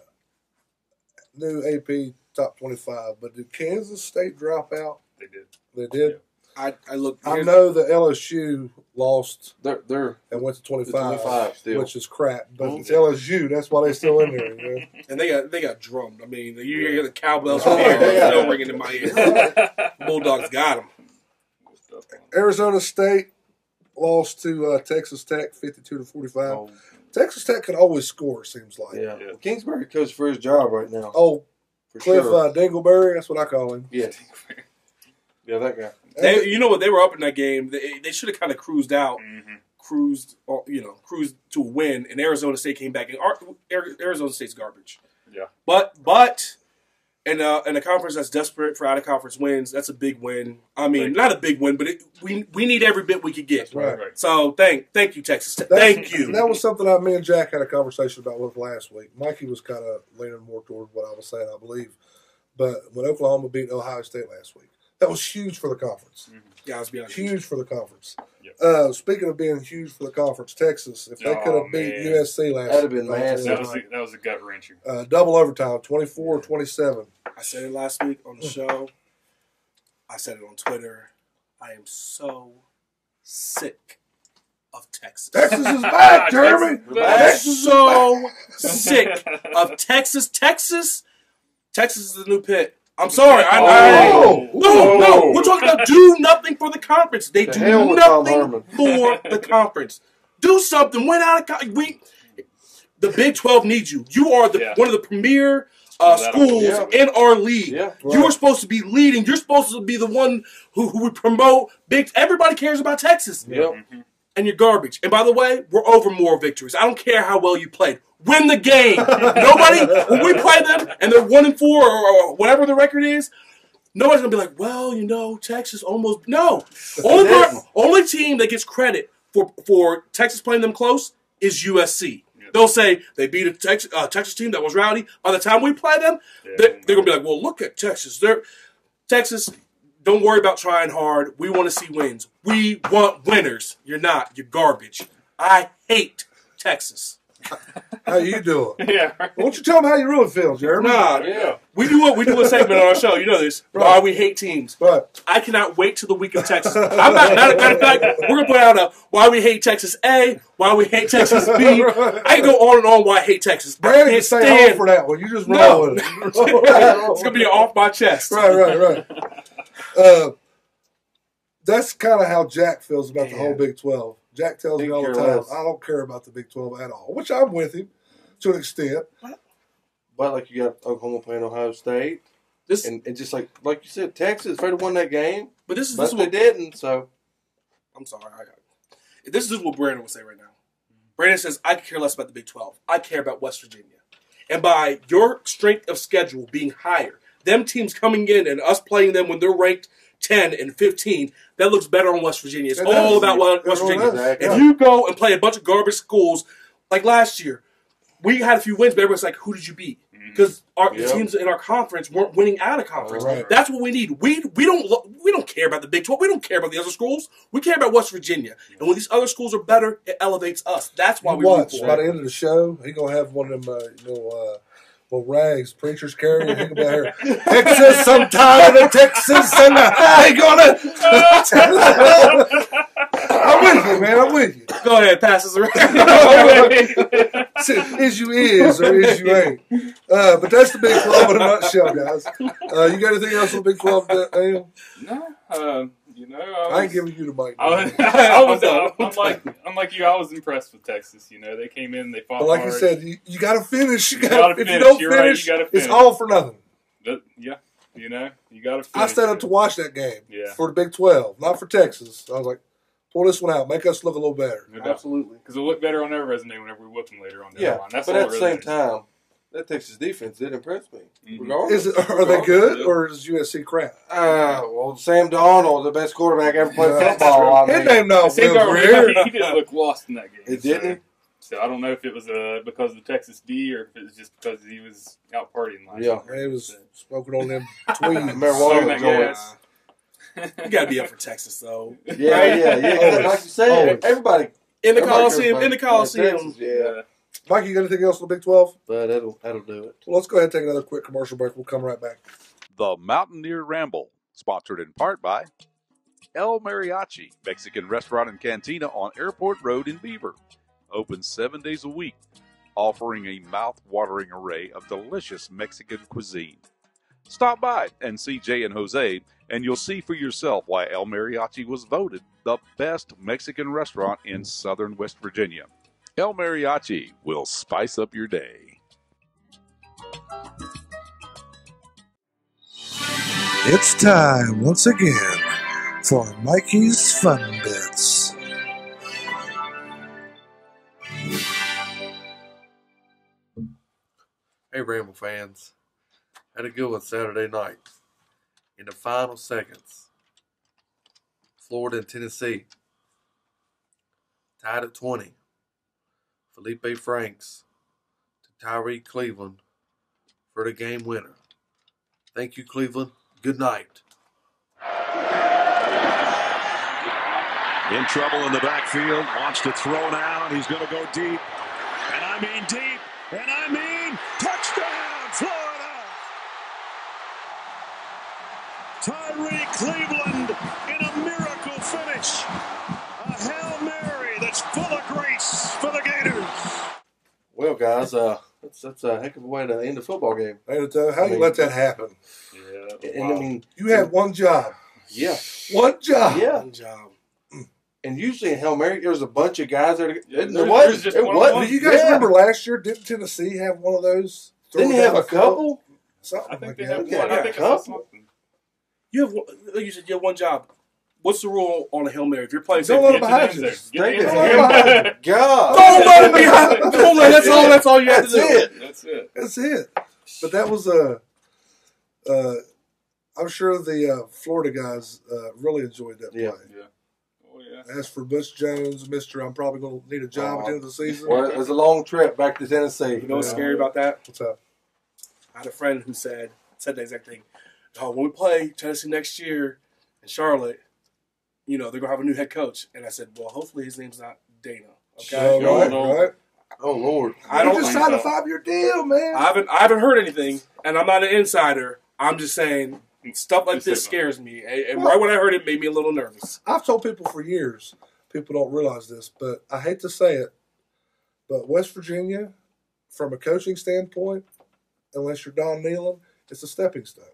new AP Top 25, but did Kansas State drop out? They did. They did? Yeah. I know the LSU lost they're and went to 25 still. which is crap. But it's LSU. That's why they're still in there. You know? And they got drummed. I mean, you hear the cowbells from here. Still ringing in my ear. Bulldogs got them. Arizona State lost to Texas Tech 52-45. Oh. Texas Tech can always score, it seems like. Yeah. Kingsbury coaches for his job right now. Oh, for Cliff sure. Dingleberry, that's what I call him. Yeah. Yeah, that guy. You know what? They were up in that game. They should have kind of cruised out, cruised to a win, and Arizona State came back. And Arizona State's garbage. Yeah. But in a conference that's desperate for out-of-conference wins, that's a big win. I mean, not a big win, but we need every bit we could get. Right. So thank you, Texas Tech. Thank you. That was something me and Jack had a conversation about with last week. Mikey was kind of leaning more toward what I was saying, I believe. But when Oklahoma beat Ohio State last week, that was huge for the conference. Yeah, let's be honest. Huge for the conference. Yep. Speaking of being huge for the conference, Texas, if they could have beat USC last that'd have been massive. That was a gut wrencher. Double overtime, 24-27. I said it last week on the show. I said it on Twitter. I am so sick of Texas. Texas is back, Jeremy. Texas so sick of Texas. Texas is the new Pitt. I'm sorry. No. We're talking about do nothing for the conference. They do nothing for the conference. Do something. Win out of the Big 12 needs you. You are one of the premier schools in our league. Yeah. Right. You are supposed to be leading. You're supposed to be the one who would promote big. Everybody cares about Texas. Yep. And you're garbage. And by the way, we're over more victories. I don't care how well you played. Win the game. Nobody, when we play them and they're 1-4 or whatever the record is, nobody's going to be like, well, Texas almost. No. Only team that gets credit for Texas playing them close is USC. Yep. They'll say they beat a Texas team that was rowdy. By the time we play them, they're going to be like, well, look at Texas. Texas, don't worry about trying hard. We want to see wins. We want winners. You're not. You're garbage. I hate Texas. How you doing? Yeah. Why don't you tell them how you really feel, Jeremy? We do a segment on our show. You know this. Right. Why we hate teams. Right. I cannot wait till the week of Texas. Matter of fact, we're gonna put out a why we hate Texas A, why we hate Texas B. Right. I can go on and on why I hate Texas. Brandon can stay home for that one. You just roll with it. It's gonna be off my chest. Right. That's kind of how Jack feels about the whole Big 12. Jack tells me all the time, I don't care about the Big 12 at all, which I'm with him to an extent. But like you got Oklahoma playing Ohio State, and just like you said, Texas, if they'd have won that game, but they didn't. So I'm sorry. This is what Brandon would say right now. Brandon says, I care less about the Big 12. I care about West Virginia. And by your strength of schedule being higher, them teams coming in and us playing them when they're ranked 10 and 15, that looks better on West Virginia. It's all about West Virginia. Exactly. If you go and play a bunch of garbage schools, like last year, we had a few wins, but everybody's like, who did you beat? Because the teams in our conference weren't winning out of conference. Right. That's what we need. We don't care about the Big 12. We don't care about the other schools. We care about West Virginia. And when these other schools are better, it elevates us. That's why we root for it. By the end of the show, he's going to have one of them, little rags preachers carrying. He be here, Texas, sometime in Texas, and they gonna. I'm with you, man. I'm with you. Go ahead, pass us around. Is you is or is you ain't. But that's the Big 12 in a nutshell, guys. You got anything else on the Big 12, Daniel? No. I ain't giving you the mic. I'm like you. I was impressed with Texas. They came in, they fought. But like hard. you said, you got to finish. If you don't finish, it's all for nothing. You got to finish. I stayed up to watch that game for the Big 12, not for Texas. I was like, Pull this one out. Make us look a little better. No doubt. Absolutely. Because it'll look better on their resume whenever we whoop them later on. Yeah, That's but all at the it same really time, that Texas defense did impress me. Mhm. Regardless. Are they good, or is USC crap? Well, Sam Darnold, the best quarterback ever played football. His name no is. He didn't look lost in that game. It didn't. So I don't know if it was because of the Texas D or if it was just because he was out partying last Yeah. night. He was smoking on them tweeds. Marijuana gas. You got to be up for Texas, though. Yeah. Like you said, everybody In the Coliseum. Texas, yeah. Mike, you got anything else on the Big 12? But that'll do it. Well, let's go ahead and take another quick commercial break. We'll come right back. The Mountaineer Ramble, sponsored in part by El Mariachi, Mexican restaurant and cantina on Airport Road in Beaver. Open 7 days a week, offering a mouth-watering array of delicious Mexican cuisine. Stop by and see Jay and Jose, and you'll see for yourself why El Mariachi was voted the best Mexican restaurant in southern West Virginia. El Mariachi will spice up your day. It's time once again for Mikey's Fun Bits. Hey, Ramble fans. Had a good one Saturday night. In the final seconds, Florida and Tennessee tied at 20. Felipe Franks to Tyree Cleveland for the game winner. Thank you, Cleveland. Good night. In trouble in the backfield. Wants to throw now, and he's going to go deep. And I mean deep. And I mean touchdown, Florida! Tyree Cleveland in a miracle finish. A Hail Mary that's full of grace for the Gators. Well, guys, that's a heck of a way to end a football game. How you let that happen? Yeah. And I mean, You had one job. yeah. One job. Yeah. Good job. And usually in Hail Mary, there was a bunch of guys there. There's just one. Do you guys remember last year? Didn't Tennessee have one of those? Didn't he have a couple? Something I think like they that. have Yeah, one. I think couple. it's something. You have, like you said, you have one job. What's the rule on a Hail Mary? If you're playing, Don't let them behind you. Thank you. Don't God. let them behind. That's all you have to do. That's it. That's it. But that was I'm sure the Florida guys really enjoyed that play. Yeah. Yeah. Oh, yeah. As for Bush Jones, Mr. I'm probably going to need a job at the end of the season. Well, it was a long trip back to Tennessee. You know what's scary about that? What's up? I had a friend who said the exact thing. Oh, when we play Tennessee next year in Charlotte, they're going to have a new head coach. And I said, well, hopefully his name's not Dana. Okay? Right. Oh, Lord. I don't just signed a 5-year deal, man. I haven't heard anything, and I'm not an insider. I'm just saying stuff like this scares me. And right when I heard it, made me a little nervous. I've told people for years, people don't realize this, but I hate to say it, but West Virginia, from a coaching standpoint, unless you're Don Nehlen, it's a stepping stone.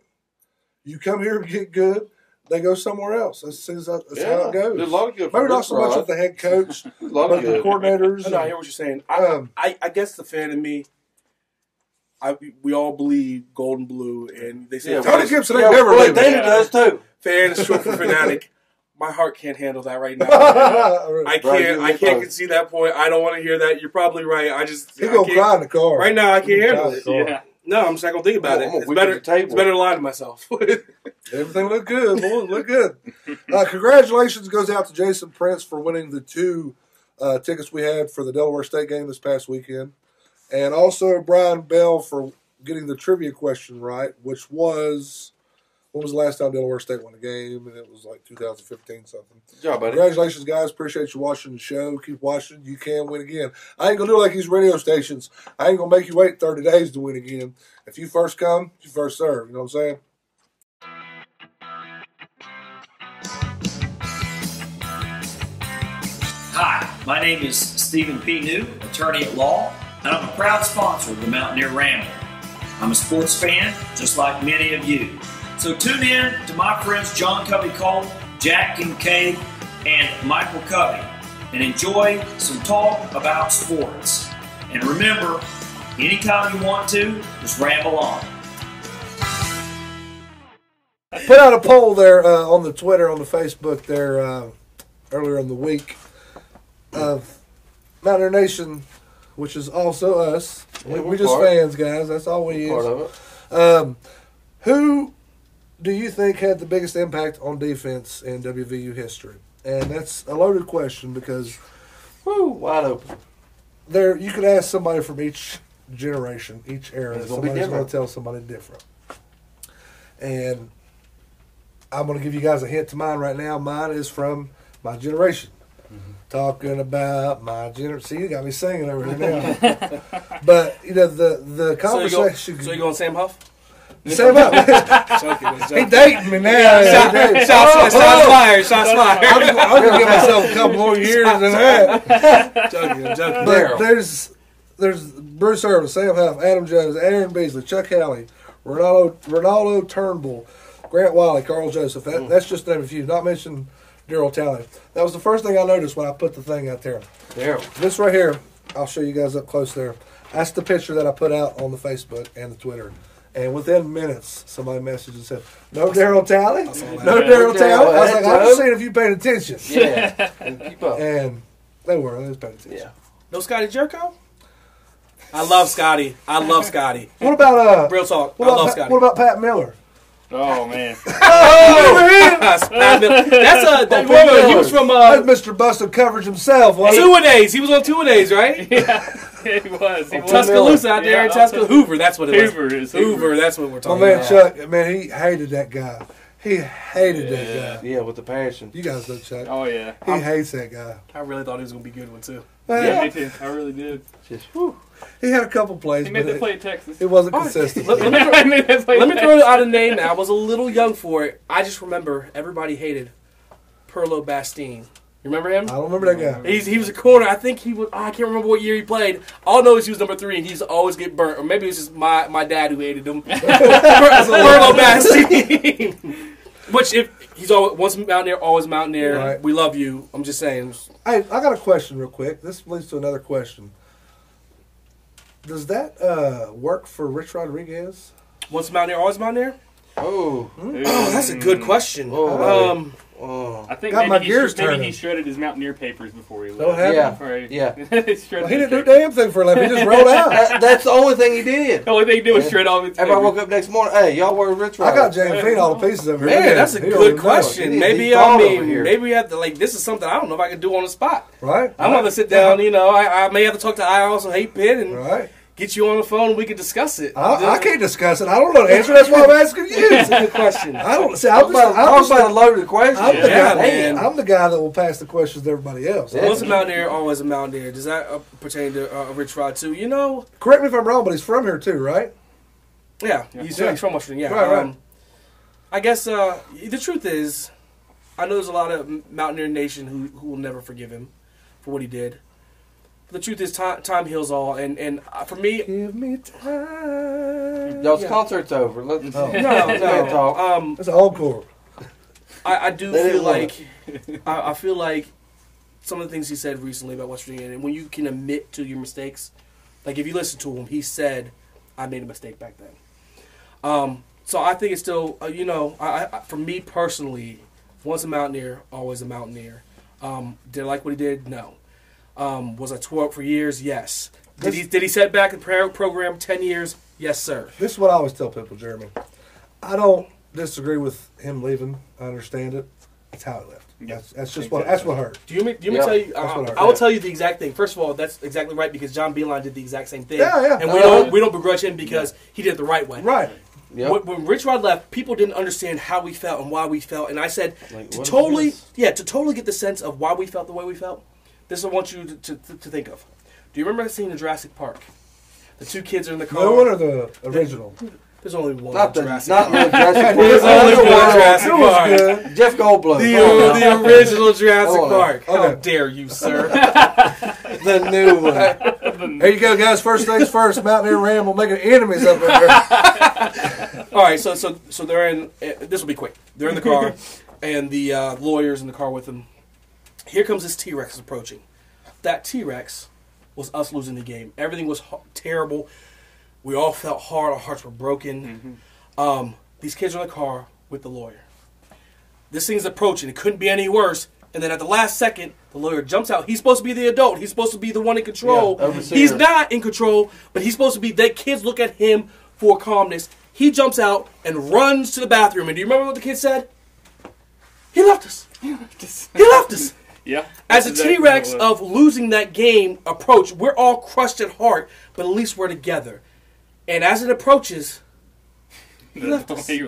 You come here and get good, they go somewhere else. That's how it goes. There's a lot of good Maybe not so much with the head coach, but the coordinators. I hear what you're saying. I guess the fan in me, we all believe gold and blue, and they say Tony Gibson ain't never leaving. Dana does too. Fan is short for fanatic. My heart can't handle that right now. I can't concede that point. I don't want to hear that. You're probably right. He gonna cry in the car right now. I can't handle it. Yeah. No, I'm just not gonna think about it. It's better to lie to myself. Everything looked good, boy. Looked good. Congratulations goes out to Jason Prince for winning the 2 tickets we had for the Delaware State game this past weekend. And also Brian Bell for getting the trivia question right, which was, when was the last time Delaware State won a game? And it was like 2015 something. Good job, buddy. Congratulations, guys. Appreciate you watching the show. Keep watching. You can win again. I ain't going to do it like these radio stations. I ain't going to make you wait 30 days to win again. If you first come, you first serve. You know what I'm saying? Hi, my name is Stephen P. New, attorney at law, and I'm a proud sponsor of the Mountaineer Ramble. I'm a sports fan, just like many of you. So tune in to my friends John Covey-Cole, Jack Kincaid, and Michael Covey, and enjoy some talk about sports. And remember, anytime you want to, just ramble on. Put out a poll there on the Twitter, on the Facebook there earlier in the week of Mountaineer Nation, which is also us. We're just fans, guys. That's all we part use. of it. Who do you think had the biggest impact on defense in WVU history? And that's a loaded question because wide open. You could ask somebody from each generation, each era. Somebody's going to tell somebody different. And I'm going to give you guys a hint to mine right now. Mine is from my generation. Talking about my generation. See, you got me singing over here now. But, the conversation. So you going Sam Huff? Sam Huff. He dating me now. Shots fired. I'm going to give myself a couple more years than that. Joking. But there's Bruce Irvin, Sam Huff, Adam Jones, Aaron Beasley, Chuck Halley, Ronaldo Turnbull, Grant Wiley, Carl Joseph. That's just to name a few. Not mentioning Daryl Talley. That was the first thing I noticed when I put the thing out there. This right here, I'll show you guys up close there. That's the picture that I put out on the Facebook and the Twitter. And within minutes, somebody messaged and said, "No Daryl Talley? No Daryl Talley?" I was like, "I'm just seeing if you paid attention." Yeah. Keep up. And they was paying attention. Yeah. No Scotty Jerko? I love Scotty. What about real talk? I love Scotty. What about Pat Miller? Oh man! That's he was from that's Mr. Busted Coverage himself. Two-a-days. He was on two-a-days, right? Yeah, he was. Tuscaloosa out there in Tuscaloosa. Hoover, that's what it was. Hoover. That's what we're talking about. My man Chuck, man, he hated that guy. He hated that guy. Yeah, with the passion. You guys know Chuck. Oh yeah. He hates that guy. I really thought he was going to be a good one too. Yeah, me too. I really did. Just He had a couple plays. He made the play at Texas. It wasn't consistent. Let me throw out a name. I was a little young for it. I just remember everybody hated Perlo Bastine. You remember him? I don't remember that guy. He was a corner. I think he was. I can't remember what year he played. All I know is he was number 3, and he used to always get burnt. Or maybe it was just my dad who hated him. Perlo Bastine. Which he's always once Mountaineer, always Mountaineer. Right. We love you. I'm just saying. Hey, I got a question real quick. This leads to another question. Does that work for Rich Rodriguez? Once Mountaineer, always Mountaineer? Oh, that's a good question. I think got maybe maybe he shredded his Mountaineer papers before he left. Don't have him? Yeah. Well, he didn't do a damn thing for a living. He just rolled out. That's the only thing he did. The only thing he did was shred all his papers. Everybody woke up next morning. Hey, y'all were Rich Rodriguez. I got James Feen all the pieces over here. Man, that's a good question. Maybe we have to this is something I don't know if I can do on the spot. Right. I'm gonna sit down. I may have to talk to I also hate Pitt and get you on the phone and we can discuss it. I can't discuss it. I don't know the answer. That's why I'm asking you. That's a good question. I don't see. I'm just a loaded question. I'm the guy that will pass the questions to everybody else. Once a Mountaineer, always a Mountaineer. Does that pertain to Rich Rod too? Correct me if I'm wrong, but he's from here too, right? Yeah, he's from Washington. Yeah, right. I guess the truth is, I know there's a lot of Mountaineer Nation who will never forgive him for what he did. The truth is, time heals all, and for me, give me time. Y'all's concert's over. Let's no. talk. It's an encore. I do feel like I feel like some of the things he said recently about West Virginia, and when you can admit to your mistakes, like if you listen to him, he said, "I made a mistake back then." So I think it's still, for me personally, once a Mountaineer, always a Mountaineer. Did I like what he did? No. Was I tore up for years? Yes. Did he set back the program 10 years? Yes, sir. This is what I always tell people, Jeremy. I don't disagree with him leaving. I understand it. It's how he left. That's what hurt. Do you want me to tell you? I will tell you the exact thing. First of all, that's exactly right because John Beeline did the exact same thing. Yeah. And we don't begrudge him because he did it the right way. Right. Yep. When Rich Rod left, people didn't understand how we felt and why we felt. And I said, to totally get the sense of why we felt the way we felt, this is what I want you to think of. Do you remember that scene in Jurassic Park? The 2 kids are in the car. The one or the original? There's only one. Not Jurassic Park. There's only one Jurassic Park. Jeff Goldblum. The original Jurassic Park. How dare you, sir? The new one. There you go, guys. First things first. Mountaineer Ramble making enemies up in there. All right, so they're in. This will be quick. They're in the car, and the lawyer's in the car with them. Here comes this T-Rex approaching. That T-Rex was us losing the game. Everything was terrible. We all felt hard. Our hearts were broken. Mm-hmm. These kids are in the car with the lawyer. This thing's approaching. It couldn't be any worse. And then at the last second, the lawyer jumps out. He's supposed to be the adult. He's supposed to be the one in control. Yeah, he's not in control, but he's supposed to be. The kids look at him for calmness. He jumps out and runs to the bathroom. And do you remember what the kid said? He left us. He left us. Yeah. As a T-Rex of losing that game approach, we're all crushed at heart, but at least we're together. And as it approaches, he left us. He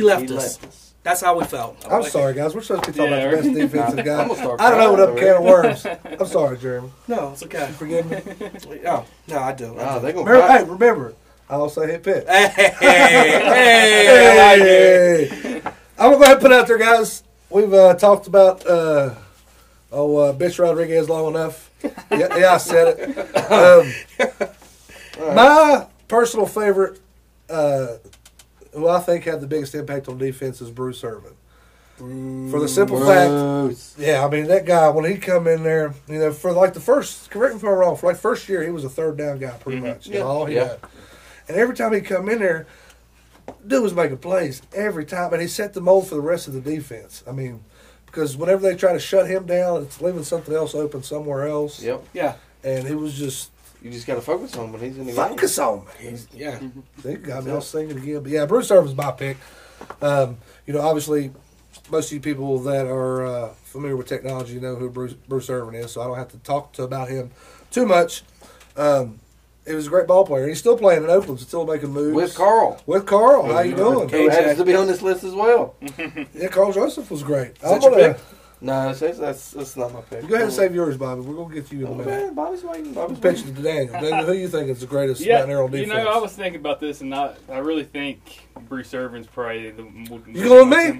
left us. That's how we felt. I'm sorry, guys. We're supposed to be talking about the best defensive guy. I don't know what up can of worms. I'm sorry, Jeremy. No, it's okay. You forgive me? No, I do. Remember, I also hit pitch. Hey. I'm going to go ahead and put it out there, guys. We've talked about Bitch Rodriguez long enough. Yeah, I said it. My personal favorite, who I think had the biggest impact on defense, is Bruce Irvin. For the simple fact, I mean, that guy, when he come in there, for like the first, correct me if I'm wrong, for like first year, he was a third down guy pretty much. All he had. And every time he come in there, dude was making plays every time, and he set the mold for the rest of the defense. I mean, because whenever they try to shut him down, it's leaving something else open somewhere else. Yep. Yeah. And he was just... You just got to focus on him when he's in the game. Focus on me. Yeah. They got me all singing again. But yeah, Bruce Irvin's my pick. Obviously, most of you people that are familiar with technology know who Bruce Irvin is, so I don't have to talk about him too much. He was a great ball player. He's still playing in Oakland, still making moves. With Carl. How you doing? Who happens to be on this list as well. Yeah, Carl Joseph was great. Is that your pick? No, that's not my pick. Go ahead and save yours, Bobby. We're going to get you in a minute. Bobby's waiting. Pitch it to Daniel. Daniel, who you think is the greatest Mountaineer on defense? I was thinking about this, and I really think Bruce Irvin's probably the... You going with me?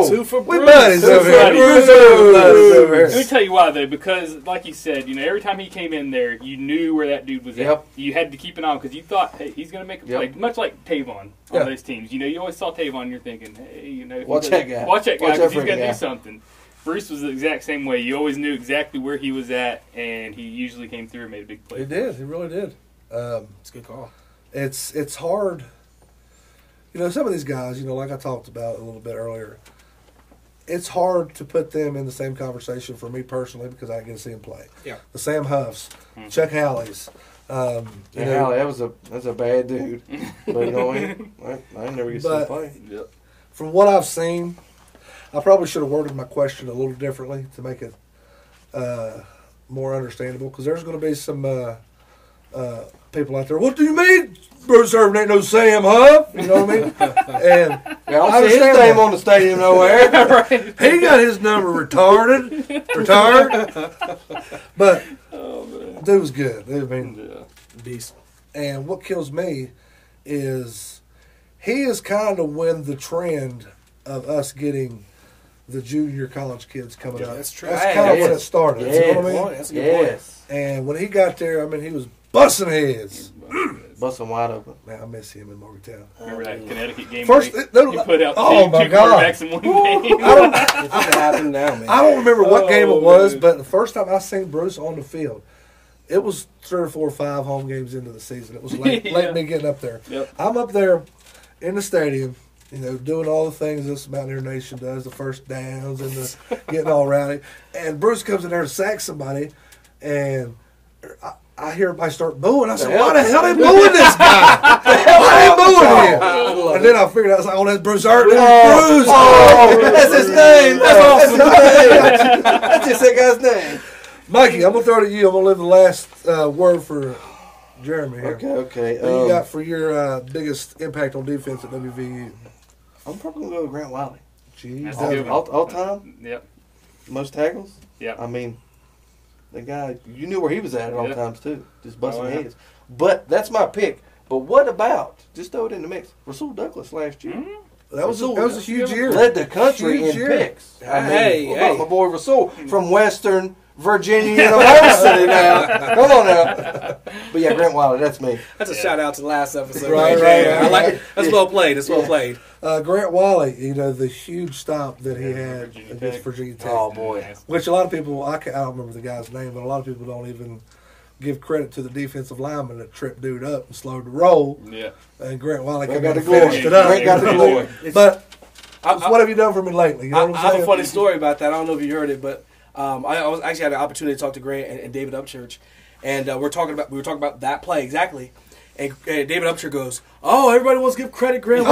Two for Bruce. We buddies over here. Bruce Irvin. Let me tell you why, though, because, like you said, every time he came in there, you knew where that dude was at. You had to keep an eye on because you thought, hey, he's going to make a play. Much like Tavon on those teams. You always saw Tavon, and you're thinking, hey, watch that guy. Watch that guy because he's going to do something. Bruce was the exact same way. You always knew exactly where he was at, and he usually came through and made a big play. He did. He really did. It's a good call. It's hard. Some of these guys, like I talked about a little bit earlier, it's hard to put them in the same conversation for me personally because I get to see them play. Yeah. The Sam Huffs, Chuck Halley's. Halley, that's a bad dude. But you know what I mean? I never get to see him play. Yep. From what I've seen, I probably should have worded my question a little differently to make it more understandable because there's going to be some people out there. What do you mean Bruce Irvin ain't no Sam Huff? You know what I mean? And I don't see his name on the stadium nowhere. Right. He got his number retired. But dude was good. Beast. And what kills me is he is kind of when the trend of us getting the junior college kids coming up. That's true. That's kind of when it started. That's a good point. That's a good point. And when he got there, he was busting heads. Busting wide open. Man, I miss him in Morgantown. Remember that Connecticut game first, he put out two quarterbacks in one game? I don't remember what game it was, but the first time I seen Bruce on the field, it was 3 or 4 or 5 home games into the season. It was late me getting up there. Yep. I'm up there in the stadium, doing all the things this Mountaineer Nation does, the first downs and the getting all rowdy. And Bruce comes in there and sacks somebody, and I hear everybody start booing. I said, why the hell are they booing this guy? Why are they booing him? And then I figured out, that's Bruce Irvin. Bruce! That's his name. That's his name. That's just that guy's name. Mikey, I'm going to throw it at you. I'm going to leave the last word for Jeremy here. Okay. What you got for your biggest impact on defense at WVU? I'm probably going to go with Grant Wiley. Jeez. All time? Yep. Most tackles? Yep. The guy, you knew where he was at all times, too. Just busting heads. But that's my pick. But what about, just throw it in the mix, Rasul Douglas last year? Mm-hmm. That was a huge year. Led the country in picks. What about my boy Rasul from Western Virginia University now? Come on now. But yeah, Grant Wiley, that's me. That's a shout out to the last episode. Right. I like it. That's well played. That's well played. Grant Wiley, the huge stop that he had against Virginia Tech. Oh, boy. Which a lot of people, I don't remember the guy's name, but a lot of people don't even give credit to the defensive lineman that tripped dude up and slowed the roll. Yeah. And Grant Wiley got came in the and finished glory. it up. Grant got the glory. But what have you done for me lately? You know what I'm saying? have a funny story about that. I don't know if you heard it, but I was actually had an opportunity to talk to Grant and David Upchurch, and we were talking about that play exactly. And David Upchurch goes, "Oh, everybody wants to give credit, Grant."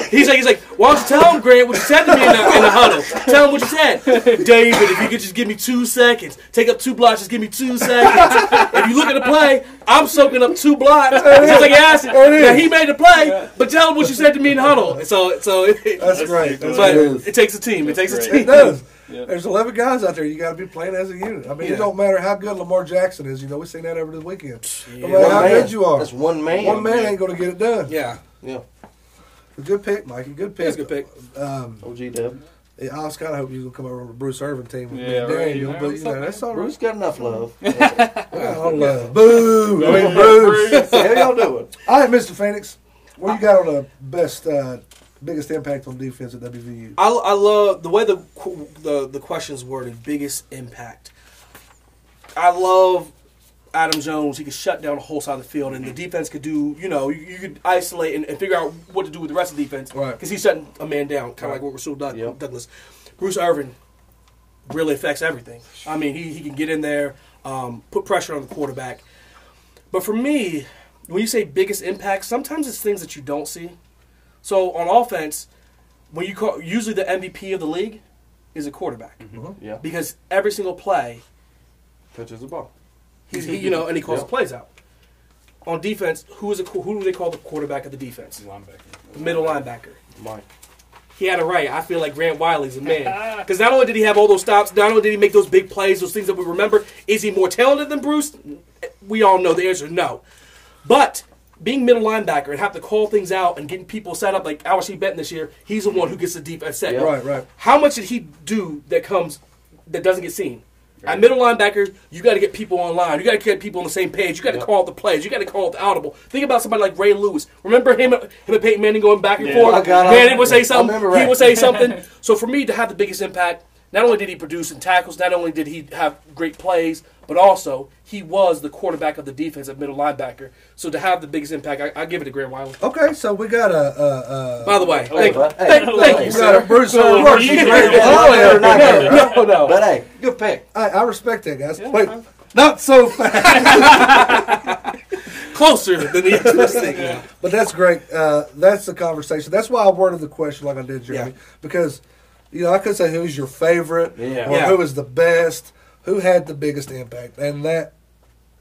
He's like, "Why don't you tell him, Grant, what you said to me in the huddle? Tell him what you said, David. If you could just give me 2 seconds, take up 2 blocks, just give me 2 seconds. If you look at the play, I'm soaking up 2 blocks." He's like, "Yes, now he made the play, but tell him what you said to me in the huddle." So that's great. But it takes a team. It takes a team. It does. Yep. There's 11 guys out there. You got to be playing as a unit. I mean, it don't matter how good Lamar Jackson is. You know, we've seen that over the weekend. No matter how good you are. That's one man. One man ain't going to get it done. Yeah. A good pick, Mikey. Good pick. That's a good pick. OG Dub. I was kind of hoping you were going to come over on the Bruce Irvin team with me and Daniel, but you know, that's all right. Bruce got enough love. All love. Boo! I mean, Bruce. How y'all doing? All right, Mr. Phoenix. What you got on the biggest impact on defense at WVU? I love the way the question's worded. Biggest impact. I love Adam Jones. He could shut down the whole side of the field, and the defense could do. You know, you could isolate and figure out what to do with the rest of the defense. Right. Because he's shutting a man down, kind of like what Rasul Douglas. Bruce Irvin really affects everything. I mean, he can get in there, put pressure on the quarterback. But for me, when you say biggest impact, sometimes it's things that you don't see. So on offense, when you call, usually the MVP of the league is a quarterback. Mm-hmm. Yeah. Because every single play touches the ball. And he calls the plays out. On defense, who do they call the quarterback of the defense? The middle linebacker. Mike. He had it right. I feel like Grant Wiley's a man. Because not only did he have all those stops, not only did he make those big plays, those things that we remember, is he more talented than Bruce? We all know the answer is no. But being middle linebacker and have to call things out and getting people set up like RC Benton this year, he's the one who gets the defense set. Yeah. Right. How much did he do that doesn't get seen? Right. At middle linebacker, you got to get people online. You got to get people on the same page. You got to call the plays. You got to call the audible. Think about somebody like Ray Lewis. Remember him and Peyton Manning going back and forth? Manning would say something. He would say something. So for me to have the biggest impact, not only did he produce in tackles, not only did he have great plays, but also he was the quarterback of the defense at middle linebacker. So to have the biggest impact, I give it to Grant Wiley. Okay, so we got a. By the way, thank you, we got a Bruce. No. But hey, good pick. I respect that, guys. Wait, not so fast. Closer than the experts think. But that's great. That's the conversation. That's why I worded the question like I did, Jeremy, because I could say who's your favorite or who is the best. Who had the biggest impact? And that,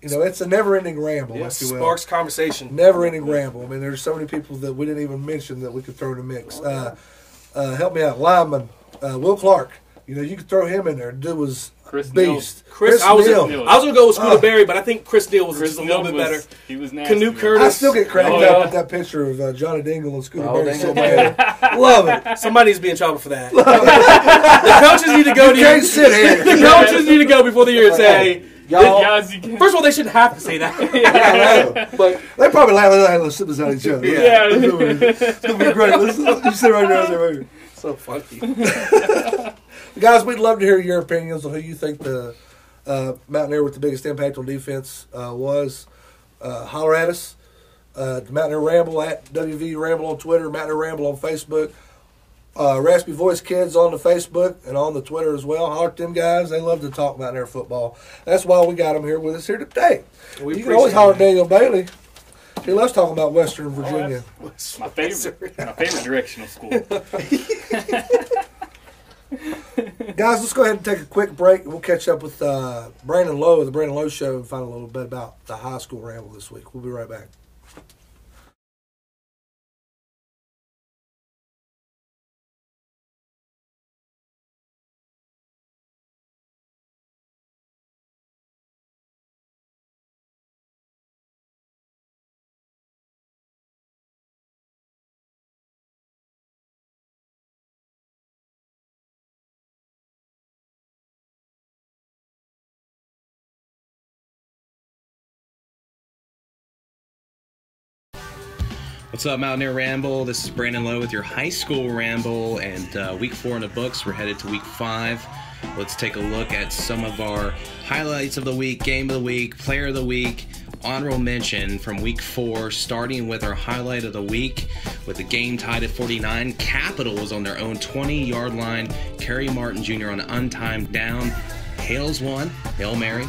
it's a never-ending ramble, if you will. Sparks conversation. Never-ending ramble. I mean, there's so many people that we didn't even mention that we could throw in the mix. Help me out. Lineman, Will Clark. You could throw him in there. Dude was Chris beast. Chris I was going to go with Scooter Berry, but I think Chris Neal was just a little bit better. He was nasty. Canoe Curtis. I still get cracked up with that picture of Johnny Dingle and Scooter Berry sitting together. Love it. Somebody needs to be in trouble for that. The coaches need to go. You can't sit here. The coaches need to go before the year and say, first of all, they shouldn't have to say that. But they probably laugh. Let's sit beside each other. Yeah. It's going to be great. Let's sit right there. So funky. Guys, we'd love to hear your opinions on who you think the Mountaineer with the biggest impact on defense was. Holler at us. The Mountaineer Ramble at WV Ramble on Twitter, Mountaineer Ramble on Facebook. Raspy Voice Kids on the Facebook and on the Twitter as well. Holler at them guys. They love to talk Mountaineer football. That's why we got them here with us here today. You can always holler at Daniel Bailey. He loves talking about Western Virginia. My favorite direction of school. Guys, let's go ahead and take a quick break. We'll catch up with Brandon Lowe of the Brandon Lowe Show and find a little bit about the high school ramble this week. We'll be right back. What's up, Mountaineer Ramble? This is Brandon Lowe with your high school ramble, and week 4 in the books. We're headed to week 5. let's take a look at some of our highlights of the week, game of the week, player of the week, honorable mention from week 4, starting with our highlight of the week with the game tied at 49. Capital was on their own 20-yard line. Kerry Martin Jr. on an untimed down. Hails one, Hail Mary,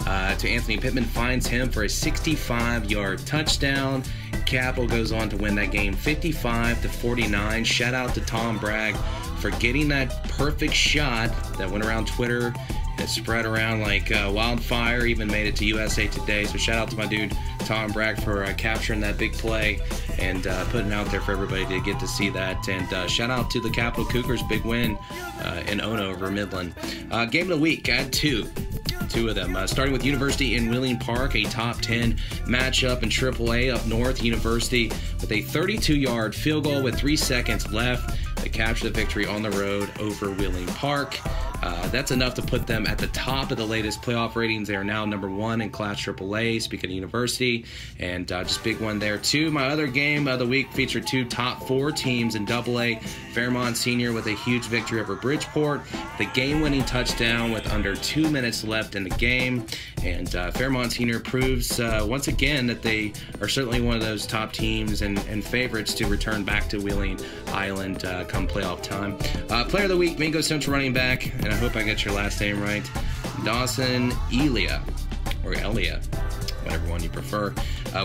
to Anthony Pittman, finds him for a 65-yard touchdown. Capital goes on to win that game 55-49. Shout out to Tom Bragg for getting that perfect shot that went around Twitter. It spread around like wildfire, even made it to USA Today. So shout out to my dude Tom Bragg for capturing that big play and putting it out there for everybody to get to see that. And shout out to the Capital Cougars, big win in Ono over Midland. Game of the week, I had two of them. Starting with University in Wheeling Park, a top 10 matchup in AAA up north. University with a 32-yard field goal with 3 seconds left. They capture the victory on the road over Wheeling Park. That's enough to put them at the top of the latest playoff ratings. They are now number 1 in Class AAA, speaking of University, and just big one there too. My other game of the week featured 2 top 4 teams in AA. Fairmont Senior with a huge victory over Bridgeport, the game-winning touchdown with under 2 minutes left in the game, and Fairmont Senior proves once again that they are certainly one of those top teams and favorites to return back to Wheeling Island come playoff time. Player of the week, Mingo Central running back, and I hope I get your last name right, Dawson Elia, or Elia, whatever one you prefer,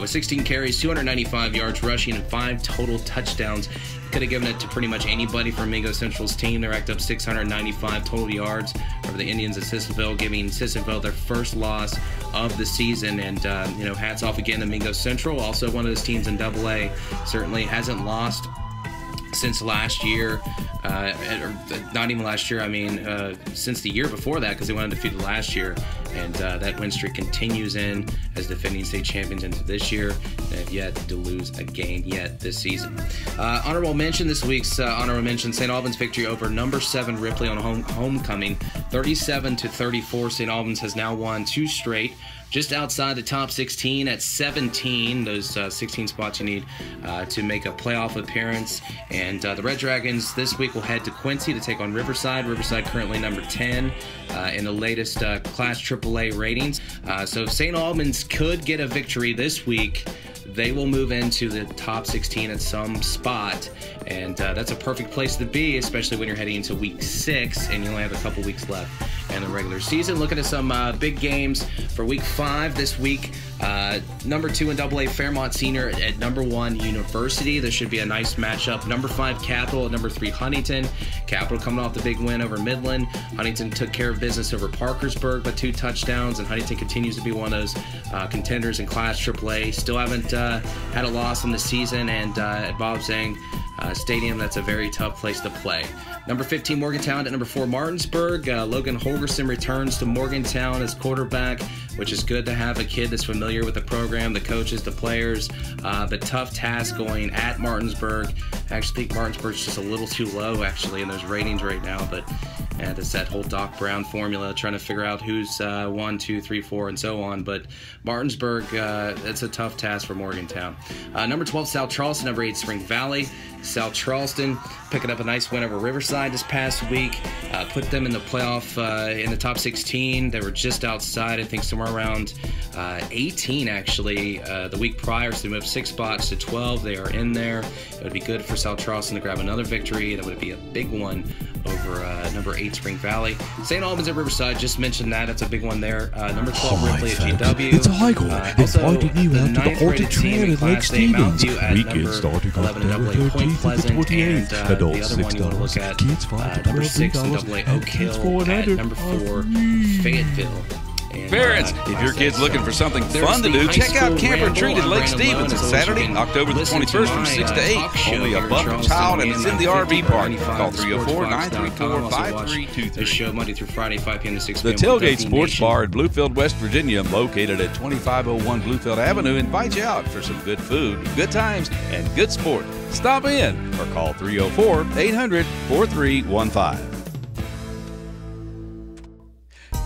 with 16 carries, 295 yards rushing, and 5 total touchdowns. Could have given it to pretty much anybody from Mingo Central's team. They racked up 695 total yards over the Indians at Sissonville, giving Sissonville their first loss of the season. And, hats off again to Mingo Central, also one of those teams in AA, certainly hasn't lost since last year, or not even last year, since the year before that, because they went undefeated last year, and that win streak continues in as defending state champions into this year. They have yet to lose a game yet this season. Honorable mention, this week's honorable mention, St. Albans victory over number 7 Ripley on homecoming, 37-34. St. Albans has now won 2 straight. Just outside the top 16 at 17, those 16 spots you need to make a playoff appearance. And the Red Dragons this week will head to Quincy to take on Riverside. Riverside currently number 10 in the latest Class AAA ratings. So if St. Albans could get a victory this week, they will move into the top 16 at some spot, and that's a perfect place to be, especially when you're heading into week 6 and you only have a couple weeks left in the regular season. Looking at some big games for week 5 this week. Number 2 in AA, Fairmont Senior at number 1, University. This should be a nice matchup. Number 5, Capital at number 3, Huntington. Capital coming off the big win over Midland. Huntington took care of business over Parkersburg with 2 touchdowns, and Huntington continues to be one of those contenders in Class AAA. Still haven't had a loss in the season, and at Bob Zang Stadium, that's a very tough place to play. Number 15, Morgantown at number 4, Martinsburg. Logan Holgerson returns to Morgantown as quarterback, which is good to have a kid that's familiar with the program, the coaches, the players. But tough task going at Martinsburg. I actually think Martinsburg's just a little too low, actually, in those ratings right now. But it's that whole Doc Brown formula, trying to figure out who's 1, 2, 3, 4, and so on. But Martinsburg, it's a tough task for Morgantown. Number 12, South Charleston. Number 8, Spring Valley. South Charleston picking up a nice win over Riverside this past week. Put them in the playoff in the top 16. They were just outside, I think somewhere around 18 actually the week prior, so they moved 6 spots to 12. They are in there. It would be good for South Charleston to grab another victory. That would be a big one over number 8 Spring Valley. St. Albans at Riverside, just mentioned that. That's a big one there. Number 12 Ripley at GW. It's Michael inviting you out to the Haunted Trail at Lake Stevens. Weekend starting on February 13th to the 28th. Adults $6, kids $5 to number 6 in $12, AA Oak Hill at number 4 Fayetteville. Parents, if your kid's looking for something fun to do, check out Camp or Treat at Lake Stevens. It's Saturday, October the 21st from 6 to 8. Only a buck per child, and it's in the RV park. Call 304-934-5323. This show Monday through Friday, 5 p.m. to 6 p.m. The Tailgate Sports Bar in Bluefield, West Virginia, located at 2501 Bluefield Avenue, invites you out for some good food, good times, and good sport. Stop in or call 304-800-4315.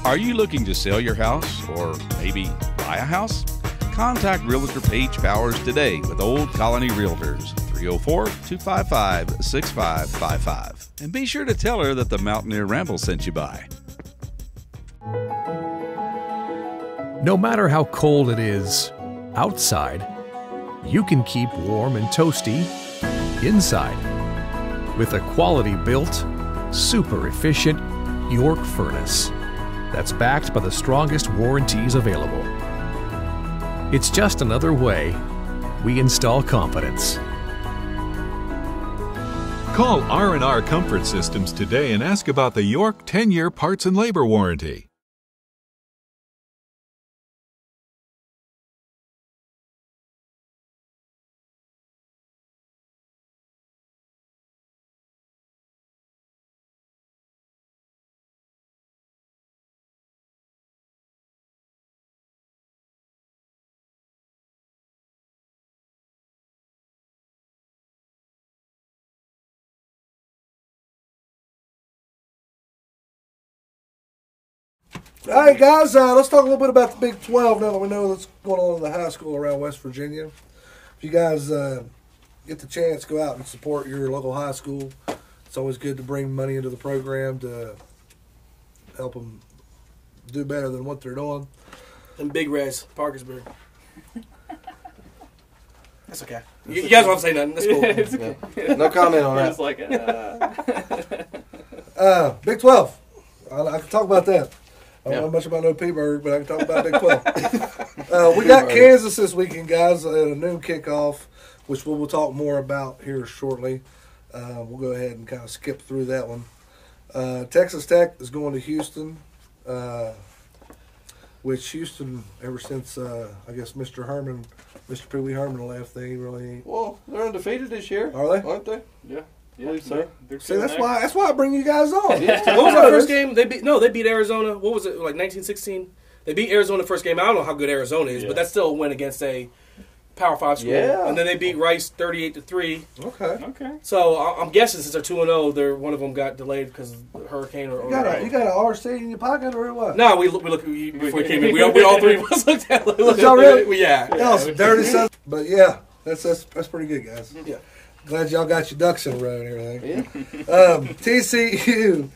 Are you looking to sell your house or maybe buy a house? Contact Realtor Paige Powers today with Old Colony Realtors, 304-255-6555. And be sure to tell her that the Mountaineer Ramble sent you by. No matter how cold it is outside, you can keep warm and toasty inside with a quality-built, super efficient York furnace that's backed by the strongest warranties available. It's just another way we install confidence. Call R&R Comfort Systems today and ask about the York 10-year parts and labor warranty. All right, guys, let's talk a little bit about the Big 12 now that we know what's going on in the high school around West Virginia. If you guys get the chance, go out and support your local high school. It's always good to bring money into the program to help them do better than what they're doing. And Big Res, Parkersburg. That's okay. You guys don't have to say nothing. That's cool. It's okay. Yeah. No comment on that. It's like, Big 12. I can talk about that. I don't know much about no P-Bird, but I can talk about Big 12. We got Kansas this weekend, guys, at a noon kickoff, which we'll talk more about here shortly. We'll go ahead and kind of skip through that one. Texas Tech is going to Houston, which Houston, ever since, I guess, Mr. Pee Wee Herman left, they really... Well, they're undefeated this year. Are they? Aren't they? Yeah. I believe so. See, that's why I bring you guys on. What was our first game? They beat Arizona. What was it, like 1916? They beat Arizona the first game. I don't know how good Arizona is, but that's still a win against a Power 5 school. Yeah. And then they beat Rice 38-3. Okay. So I'm guessing since they're 2-0, one of them got delayed because of the hurricane or you got an RC in your pocket or what? No, we looked before we came in. We all three of us looked at it. Y'all really? Yeah. Y'all some dirty sons. But yeah, that's pretty good, guys. Yeah. Glad y'all got your ducks in a row and everything. Yeah. TCU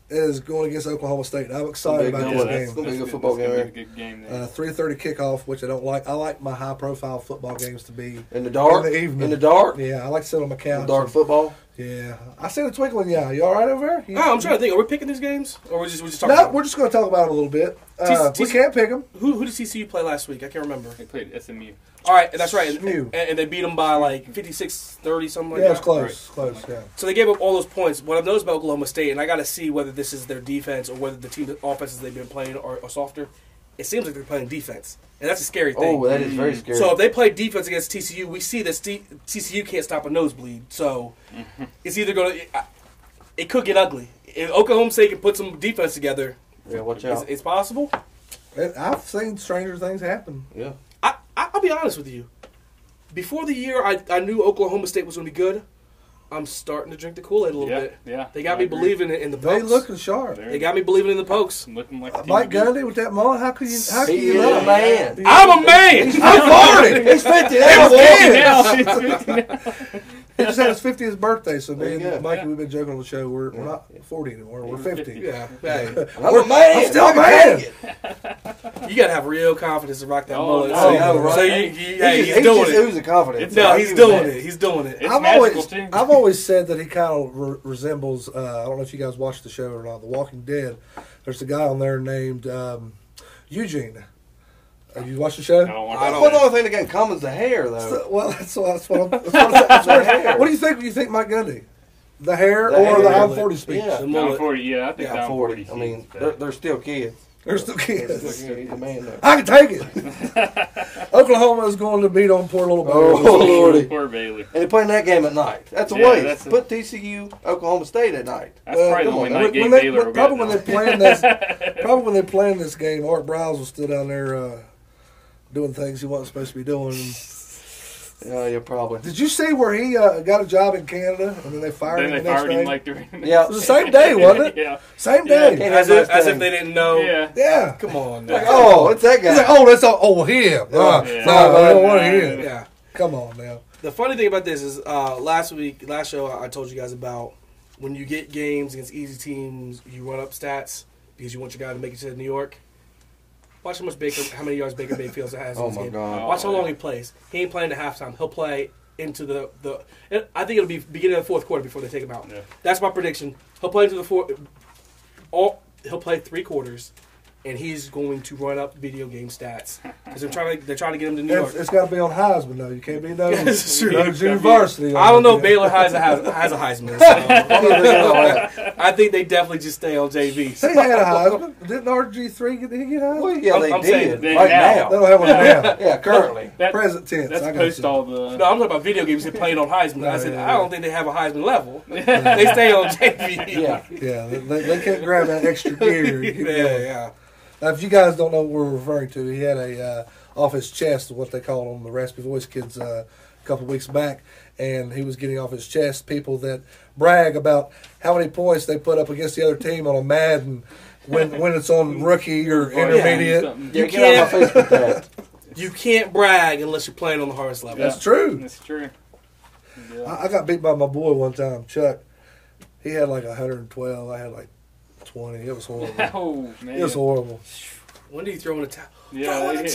is going against Oklahoma State. I'm excited about this game. It's going to be a good football game. It's a good game. 3:30 kickoff, which I don't like. I like my high-profile football games to be in the dark. In the evening. In the dark. Yeah, I like to sit on my couch. Dark football. Yeah, I see the twinkling. Yeah, you all right over there? I'm trying to think. Are we picking these games, or we're just talking? No, about we're just going to talk about them a little bit. We can't pick them. Who did TCU play last week? I can't remember. They played SMU. All right, that's right. And they beat them by like 56-30, something like that. Yeah, it's close. Close, yeah. So they gave up all those points. What I've noticed about Oklahoma State, and I got to see whether this is their defense or whether the team offenses they've been playing are softer. It seems like they're playing defense, and that's a scary thing. Oh, that is very scary. So if they play defense against TCU, we see that TCU can't stop a nosebleed. So it's either going to – it could get ugly. If Oklahoma State can put some defense together, yeah, watch out. It's possible. I've seen stranger things happen. Yeah. I'll be honest with you. Before the year, I knew Oklahoma State was going to be good. I'm starting to drink the Kool-Aid a little bit. Yeah, they got me believing in the Pokes. They looking sharp. They got me believing in the Pokes. Looking like Mike Gundy with that mullet. How can you? He's a man. I'm a man. I'm 40. He's 50 now. He just had his 50th birthday, so me and Mikey, we've been joking on the show. We're not 40 anymore. We're 50. Yeah. Hey. I'm a man. I'm still a man. You got to have real confidence to rock that mullet. He's doing it. Oozing confidence. No, he's doing it. He's doing it. I've always said that he kind of resembles, I don't know if you guys watched the show or not, The Walking Dead. There's a guy on there named Eugene. Have you watched the show? Well, the only thing that got in common is the hair, though. Well, that's what I'm saying. What do you think? Do you think Mike Gundy? The hair or the I'm 40 speech? Yeah, I'm 40. Yeah, I think I'm 40. I mean, they're still kids. They're still kids. He's a man, though. I can take it. Oklahoma is going to beat on poor little Bailey. Oh, Lordy. Poor Bailey. And they're playing that game at night. That's a waste. Put TCU, Oklahoma State at night. That's probably the only night game Baylor will probably when they're playing this game, Art Browse was still down there doing things he wasn't supposed to be doing. Yeah, probably. Did you see where he got a job in Canada and then they fired him the next day? Like during yeah. It was the same day, wasn't it? Yeah. Same day. Yeah. As if they didn't know. Yeah. Come on. Like, it's that guy. He's like, that's him. No, I don't want him. Yeah. Come on now. The funny thing about this is last show I told you guys about when you get games against easy teams, you run up stats because you want your guy to make it to New York. Watch how many yards Baker Mayfield has in this game. God. Watch how long he plays. He ain't playing at halftime. He'll play into the I think it'll be beginning of the fourth quarter before they take him out. Yeah. That's my prediction. He'll play into the he'll play 3 quarters. And he's going to run up video game stats because they're trying to get him to New York. It's got to be on Heisman though. You can't be no Yes, university. I don't know if Baylor has a Heisman. So I think they definitely just stay on JV. They had a Heisman. Didn't RG3 get Heisman? Well, yeah, they did. Right now. They don't have one now. Yeah, currently. Present tense. That's post all the. No, I'm talking about video games. They're playing on Heisman. I said I don't think they have a Heisman level. They stay on JV. Yeah. They can't grab that extra gear. Yeah. Now, if you guys don't know what we're referring to, he had a off his chest, what they call them, the Raspy Voice Kids, a couple of weeks back, and he was getting off his chest people that brag about how many points they put up against the other team on a Madden when it's on rookie or intermediate. You can't brag unless you're playing on the hardest level. That's true. That's true. Yeah. I got beat by my boy one time, Chuck. He had like 112. I had like 20. It was horrible. Oh, man. It was horrible. When do you throw in a towel? Yeah, it's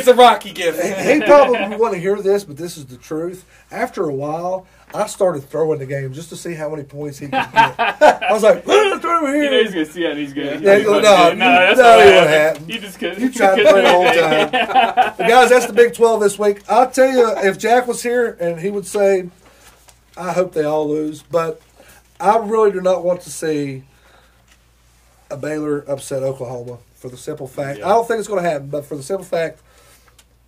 a Rocky gift. He probably wouldn't hear this, but this is the truth. After a while, I started throwing the game just to see how many points he could get. I was like, throw over here. You know he's going to see how he's going to. Yeah, he goes, no, that's what happened. happened. You just couldn't. You tried to play the whole time. But guys, that's the Big 12 this week. I'll tell you, if Jack was here, and he would say, I hope they all lose, but I really do not want to see a Baylor upset Oklahoma for the simple fact. I don't think it's going to happen, but for the simple fact,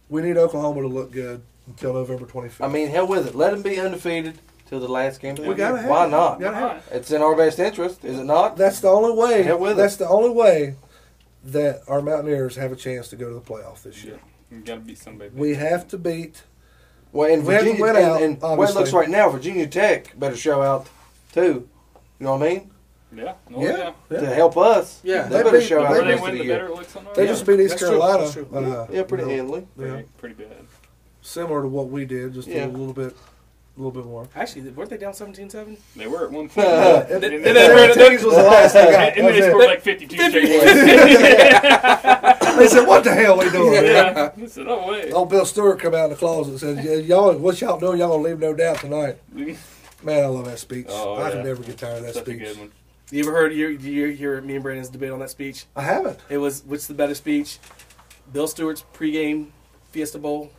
we need Oklahoma to look good until November 25th. I mean, hell with it. Let them be undefeated till the last game of the year. Gotta have Why it. not? Gotta have it. It's in our best interest, is it not? That's the only way. Hell with That's it. the only way that our Mountaineers have a chance to go to the playoff this year. You got to beat somebody. We have to beat. Well, and We have to Virginia, win out, and the way it obviously. looks right now, Virginia Tech better show out too. You know what I mean? Yeah. Yeah. To help us. Yeah. They They better beat- show out they the beat- rest of win the the year. better looks on They just beat East That's true. Carolina. That's true. Yeah, pretty handily. Yeah. Pretty bad. Similar to what we did, just Yeah. a little bit more. Actually, weren't they down 17-7? They were at one point. Teams was the last thing. And then they scored like 52 straight points. They said, "What the hell we doing?" Yeah. I said, oh, wait. Old Bill Stewart come out in the closet and said, "Yeah, y'all, what y'all doing? Y'all gonna leave no doubt tonight." Man, I love that speech. Oh, I yeah. can never get tired of that Such a speech. good one. You ever heard you hear me and Brandon's debate on that speech? I haven't. It was, which the better speech? Bill Stewart's pregame Fiesta Bowl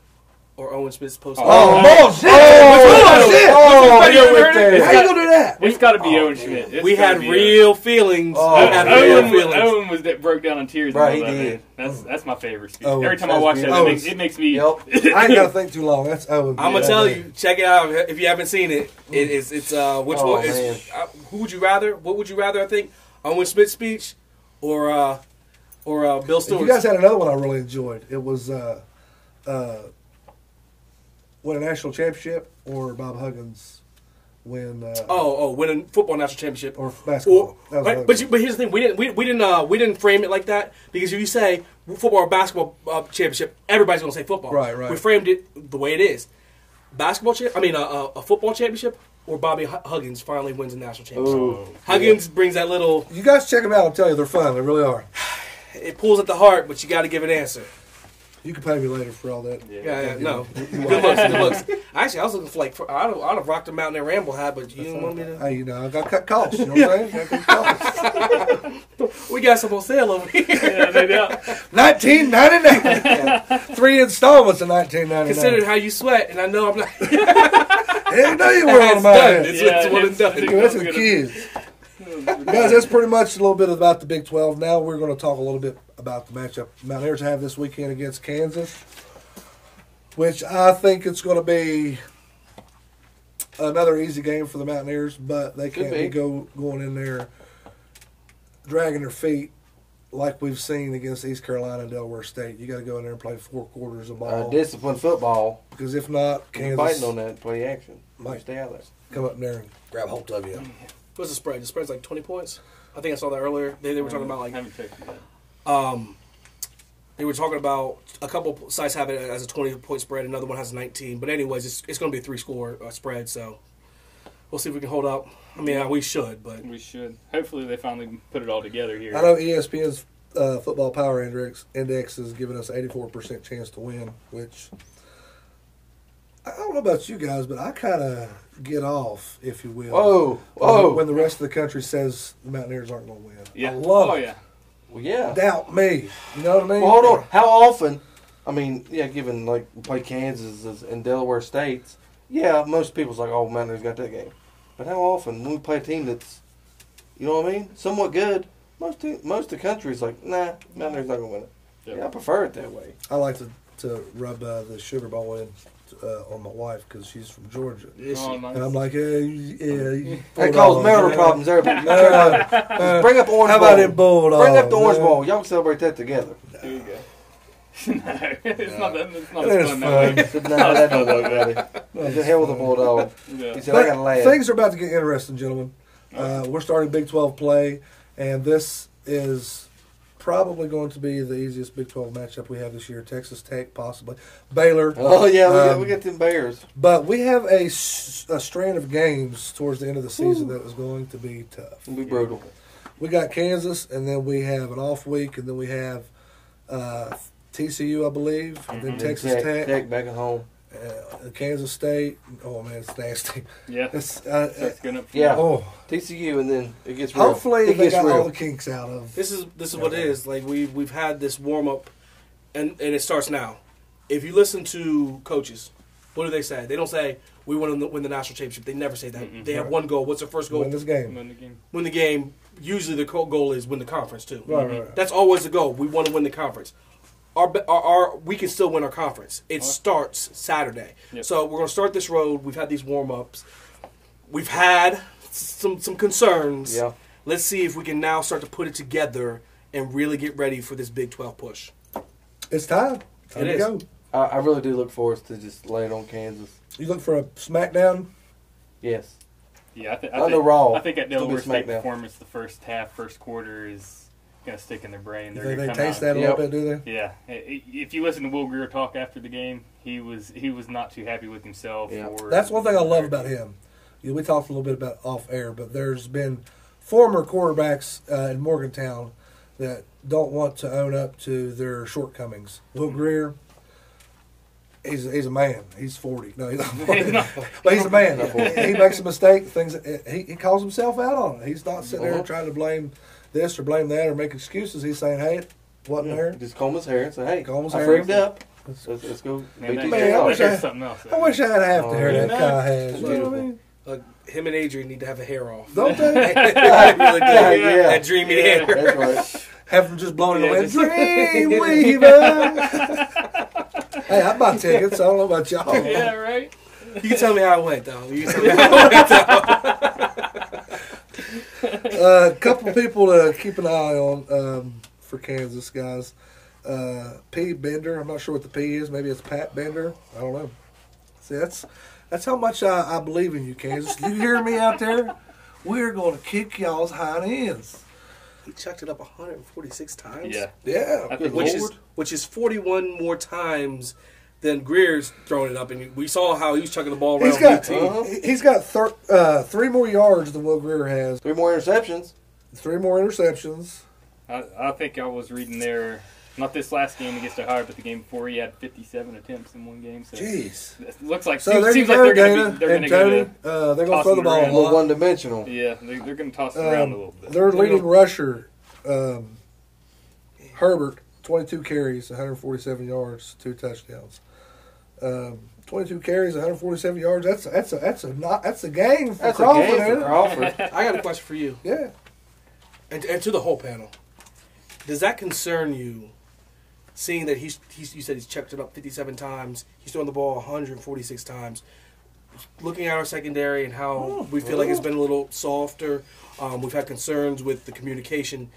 or Owen Smith's post? Bullshit! Bullshit! How You ever heard it? you gonna do that? It's got to be Owen Schmidt. It's We gotta had be real feelings. Oh, We had real feelings. Owen was that broke down in tears. Right, and all he that, did. man. That's my favorite speech. Owen. Every time I That's watch that, beautiful. it makes me. Yep. I ain't gotta think too long. That's Owen. I'm gonna tell you, check it out if you haven't seen it. It's which Oh, one? man. Who would you rather? What would you rather? I think Owen Smith's speech or Bill Stewart's. You guys had another one I really enjoyed. It was win a national championship or Bob Huggins win. Winning football national championship or basketball. That was But here's the thing: we didn't frame it like that because if you say football or basketball championship, everybody's gonna say football. Right. We framed it the way it is: a football championship, or Bobby Huggins finally wins a national championship. Ooh, Huggins brings that little. You guys check them out. I'll tell you, they're fun. They really are. It pulls at the heart, but you got to give an answer. You can pay me later for all that. Yeah, no. Good looks. Actually, I was looking for I'd have rocked the Mountaineer Ramble hat, but you didn't want me to. Hey, I got cut costs. You know what I'm saying? Got cut costs. We got some on sale over here. Yeah, they do. $19.99. 3 installments of $19.99. Considering how you sweat, and I know I'm not. Yeah, you know you were on It's my done. head. It's one and done. That's the kids. Guys, that's pretty much a little bit about the Big 12. Now we're going to talk a little bit about the matchup Mountaineers have this weekend against Kansas, which I think it's going to be another easy game for the Mountaineers, but they can't be going in there dragging their feet like we've seen against East Carolina and Delaware State. You got to go in there and play 4 quarters of ball. Disciplined football. Because if not, Kansas fighting on that play action. might stay out there. Come up there and grab hold of you. What's the spread? The spread's like 20 points. I think I saw that earlier. They were talking about like. I haven't checked it yet. They were talking about a couple sites have it as a 20-point spread, another one has 19. But anyways, it's going to be a 3-score spread. So We'll see if we can hold up. I mean, we should, but we should. Hopefully, they finally put it all together here. I know ESPN's football power index is giving us 84% chance to win, which I don't know about you guys, but I kind of get off, if you will. When the rest of the country says the Mountaineers aren't going to win. Yeah. I love it. Yeah. Well, yeah. Doubt me. You know what I mean? Well, hold on. How often? I mean, given we play Kansas and Delaware States, most people's like, oh, Mountaineers got that game. But how often when we play a team that's, you know what I mean, somewhat good, most of the country's like, nah, Mountaineers not going to win it. Yep. Yeah, I prefer it that way. I like to rub the sugar bowl in on my wife because she's from Georgia. Nice. And I'm like, That causes marital problems there. Bring up orange how ball. about it Bulldog? Bring up the orange ball. Y'all can celebrate that together. There you go. It's not as fun No, that don't look better. The hell with the Bulldog. Yeah. He said, I got a lad. Things are about to get interesting, gentlemen. We're starting Big 12 play, and this is probably going to be the easiest Big 12 matchup we have this year. Texas Tech, possibly. Baylor. Oh, yeah, we got them Bears. But we have a strand of games towards the end of the season that is going to be tough. It'll be brutal. We got Kansas, and then we have an off week, and then we have TCU, I believe, and then Texas Tech. Tech back at home. Kansas State. Oh, man, it's nasty. Yeah. It's, TCU, and then it gets real. Hopefully they got all the kinks out of. This is what it is. Like we've had this warm up, and it starts now. If you listen to coaches, what do they say? They don't say we want to win the national championship. They never say that. Mm-mm. They have one goal. What's their first goal? Win this game. Win the game. Usually the goal is win the conference too. Right. That's always the goal. We want to win the conference. We can still win our conference. It starts Saturday. Yep. So we're going to start this road. We've had these warm-ups. We've had some concerns. Yeah. Let's see if we can now start to put it together and really get ready for this Big 12 push. It's time. Time to go. I really do look forward to just lay it on Kansas. You look for a smackdown? Yes. Yeah, I think that Delaware State performance the first half, first quarter is going to stick in their brain. They taste that a little bit, do they? Yeah. If you listen to Will Greer talk after the game, he was not too happy with himself. Yeah. That's one thing I love about him. We talked a little bit about off air, but there's been former quarterbacks in Morgantown that don't want to own up to their shortcomings. Will Greer, he's a man. He's 40. No, he's not 40. But he's a man. He makes a mistake. He calls himself out on it. He's not sitting there trying to blame this or blame that or make excuses. He's saying, hey, it wasn't there. Just comb his hair and say, hey, I freaked up. Let's go. I wish I had half the hair that Kyle has. You know what I mean? Him and Adrian need to have a hair off. Don't they? Really do. That dreamy hair. That's right. Have them just blowing away. Dreamweaver. Hey, I bought tickets. I don't know about y'all. Yeah, right. You can tell me how it went, though. A couple people to keep an eye on for Kansas, guys. P. Bender. I'm not sure what the P is. Maybe it's Pat Bender. I don't know. See, that's how much I believe in you, Kansas. You hear me out there? We're going to kick y'all's hind ends. He chucked it up 146 times. Yeah. Which is 41 more times than Greer's throwing it up, and we saw how he was chucking the ball around. He's got 3 more yards than Will Greer has. 3 more interceptions. 3 more interceptions. I think I was reading there. Not this last game against Ohio, but the game before he had 57 attempts in one game. So jeez. It looks like seems like they're going to they're going to throw the ball a little one-dimensional. Yeah, they're going to toss it around a little bit. Their leading rusher, Herbert, 22 carries, 147 yards, 2 touchdowns. 22 carries, 147 yards. That's a game for Crawford. I got a question for you. Yeah. And to the whole panel. Does that concern you, seeing that you said he's checked it up 57 times, he's thrown the ball 146 times, looking at our secondary and how we feel like it's been a little softer, we've had concerns with the communication.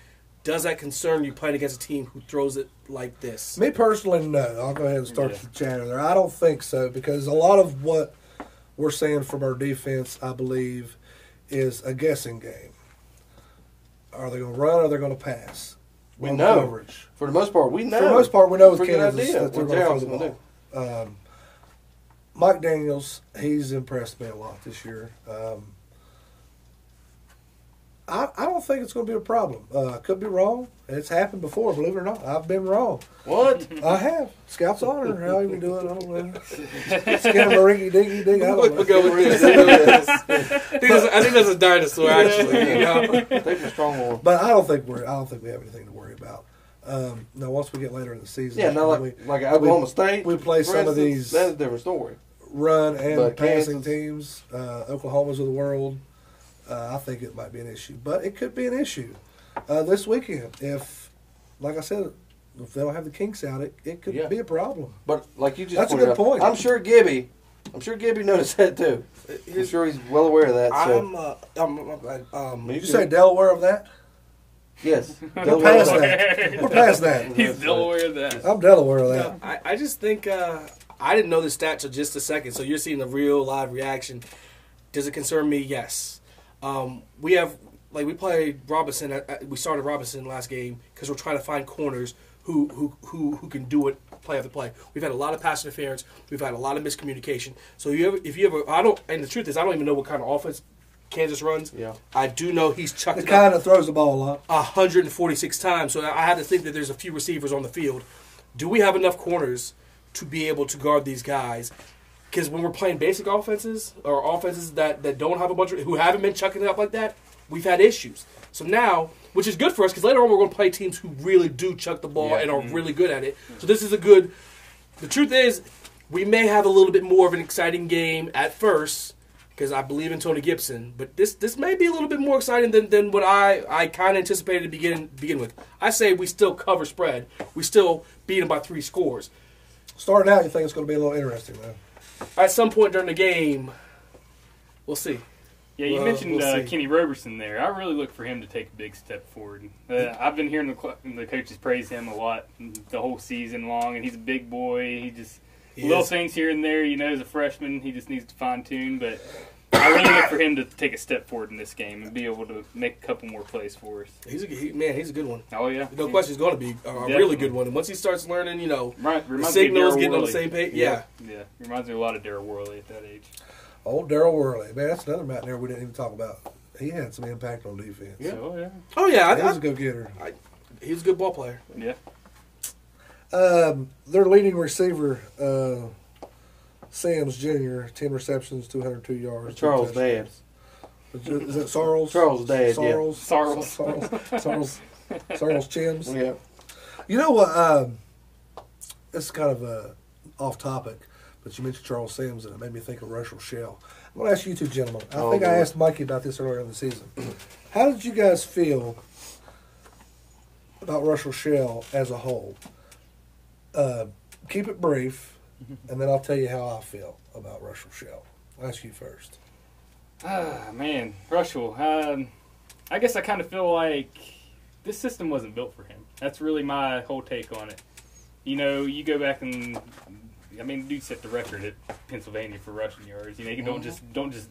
Does that concern you playing against a team who throws it like this? Me personally, no. I'll go ahead and start the chatter there. I don't think so, because a lot of what we're seeing from our defense, I believe, is a guessing game. Are they going to run or are they going to pass? We know. Coverage. For the most part, we know. For the most part, we know with Kansas that they're going to throw the ball. Mike Daniels, he's impressed me a lot this year. I don't think it's going to be a problem. Could be wrong. It's happened before, believe it or not. I've been wrong. What? I have. Scout's honor. How you do it? I don't know. Skin a ringy dingy ding. I don't know. We'll go with this. I think that's a dinosaur, actually. You know? I think it's a strong one. But I don't think we have anything to worry about. Now, once we get later in the season, yeah, no, like Oklahoma State, we play some of these. That's a different story. Run and passing teams, Oklahoma's of the world. I think it might be an issue, but it could be an issue this weekend. If, like I said, if they don't have the kinks out, it could be a problem. But like you just that's a good point. I'm sure Gibby noticed that too. I'm sure he's well aware of that. So. Did you say Delaware of that? Yes. We're past that. We're past that. He's Delaware of that. I'm Delaware of that. No, I just think I didn't know the stats till just a second, so you're seeing a real live reaction. Does it concern me? Yes. We played Robinson. We started Robinson last game because we're trying to find corners who can do it play after play. We've had a lot of pass interference. We've had a lot of miscommunication. So and the truth is, I don't even know what kind of offense Kansas runs. Yeah. I do know he's chucked it kind of throws the ball a lot. 146 times. So I had to think that there's a few receivers on the field. Do we have enough corners to be able to guard these guys? Because when we're playing basic offenses or offenses that don't have a bunch of who haven't been chucking it up like that, we've had issues. So now, which is good for us, because later on we're going to play teams who really do chuck the ball and are really good at it. So this is a good. The truth is, we may have a little bit more of an exciting game at first, because I believe in Tony Gibson. But this may be a little bit more exciting than what I kind of anticipated to begin with. I say we still cover spread. We still beat them by 3 scores. Starting out, you think it's going to be a little interesting, man. At some point during the game, we'll see. Yeah, you mentioned Kenny Roberson there. I really look for him to take a big step forward. I've been hearing the coaches praise him a lot the whole season long, and he's a big boy. Little things here and there, as a freshman, he just needs to fine-tune. But I really look for him to take a step forward in this game and be able to make a couple more plays for us. He's a good one. Oh, yeah. No question he's going to be a really good one. And once he starts learning, the signals, getting on the same page. Yeah. Reminds me a lot of Darryl Worley at that age. Old Darryl Worley. Man, that's another Mountaineer we didn't even talk about. He had some impact on defense. Yeah. Oh, yeah. He was a go-getter. He was a good ball player. Yeah. Their leading receiver, Sims Jr., 10 receptions, 202 yards. Charles' dad. Is that Sarles? Charles' dad, Sarles Chims? Yeah. You know what? This is kind of off topic, but you mentioned Charles Sims, and it made me think of Russell Shell. I'm going to ask you two gentlemen. I think I asked Mikey about this earlier in the season. How did you guys feel about Russell Shell as a whole? Keep it brief, and then I'll tell you how I feel about Russell Shell. I'll ask you first. Man, Russell. I guess I kind of feel like this system wasn't built for him. That's really my whole take on it. You go back and, dude set the record at Pennsylvania for rushing yards. Don't just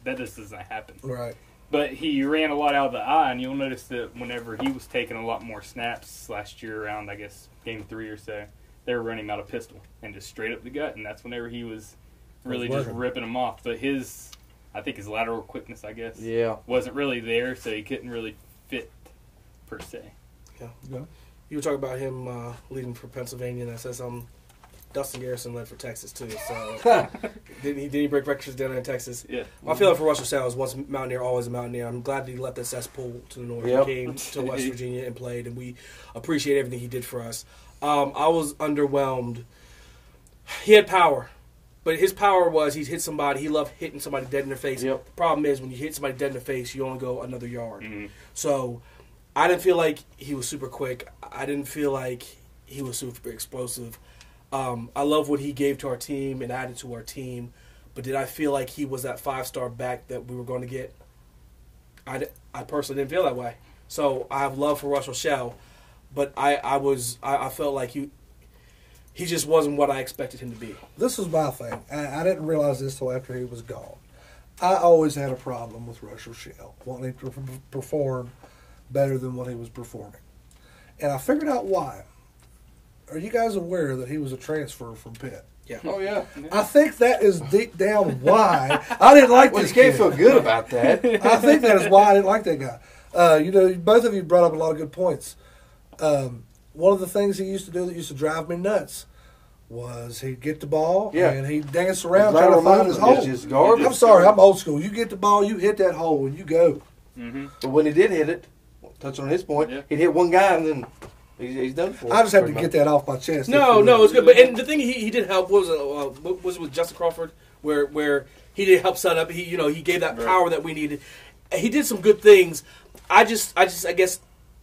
that just doesn't happen. Right. But he ran a lot out of the eye, and you'll notice that whenever he was taking a lot more snaps last year around, I guess, game 3 or so, they were running him out of pistol and just straight up the gut, and that's whenever he was really just ripping them off. But I think his lateral quickness, wasn't really there, so he couldn't really fit per se. Yeah. You were talking about him leading for Pennsylvania, and I said something. Dustin Garrison led for Texas too. So did he break records down there in Texas? Yeah. My feeling for Russell Shell is once Mountaineer, always a Mountaineer. I'm glad that he left the cesspool to the north. He came to West Virginia and played, and we appreciate everything he did for us. I was underwhelmed. He had power, but his power was he'd hit somebody. He loved hitting somebody dead in their face. Yep. The problem is when you hit somebody dead in the face, you only go another yard. Mm-hmm. So I didn't feel like he was super quick. I didn't feel like he was super explosive. I love what he gave to our team and added to our team, but did I feel like he was that 5-star back that we were going to get? I personally didn't feel that way. So I have love for Russell Shell, but I felt like he just wasn't what I expected him to be. This is my thing. I didn't realize this till after he was gone. I always had a problem with Russell Shell, wanting to perform better than what he was performing. And I figured out why. Are you guys aware that he was a transfer from Pitt? Yeah. Oh, yeah. I think that is deep down why I didn't like this kid. Can't feel good about that. I think that is why I didn't like that guy. Both of you brought up a lot of good points. One of the things he used to do that used to drive me nuts was he'd get the ball and he'd dance around trying to find his hole. I'm sorry, I'm old school. You get the ball, you hit that hole, and you go. Mm-hmm. But when he did hit it, touching on his point, he'd hit one guy and then he's done for it. I just have to get that off my chest. No, it's good. But and the thing he did help was it with Justin Crawford where he did help set up. He gave that power that we needed. He did some good things. I guess.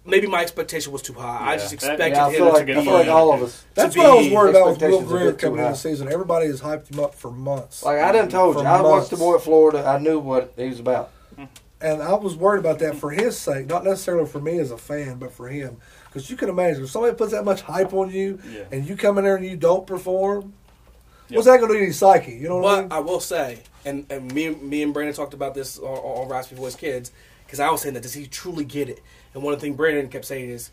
Maybe my expectation was too high. I just expected him to be. I feel like all of us. That's what I was worried about with Will Greer coming into the season. Everybody has hyped him up for months. Like I done told you, I watched the boy at Florida. I knew what he was about. And I was worried about that for his sake, not necessarily for me as a fan, but for him. Because you can imagine, if somebody puts that much hype on you, and you come in there and you don't perform, what's that going to do to your psyche? You know what I mean? I will say, and me and Brandon talked about this on Raspy Voice Kids, because I was saying that, does he truly get it? And one of the things Brandon kept saying is,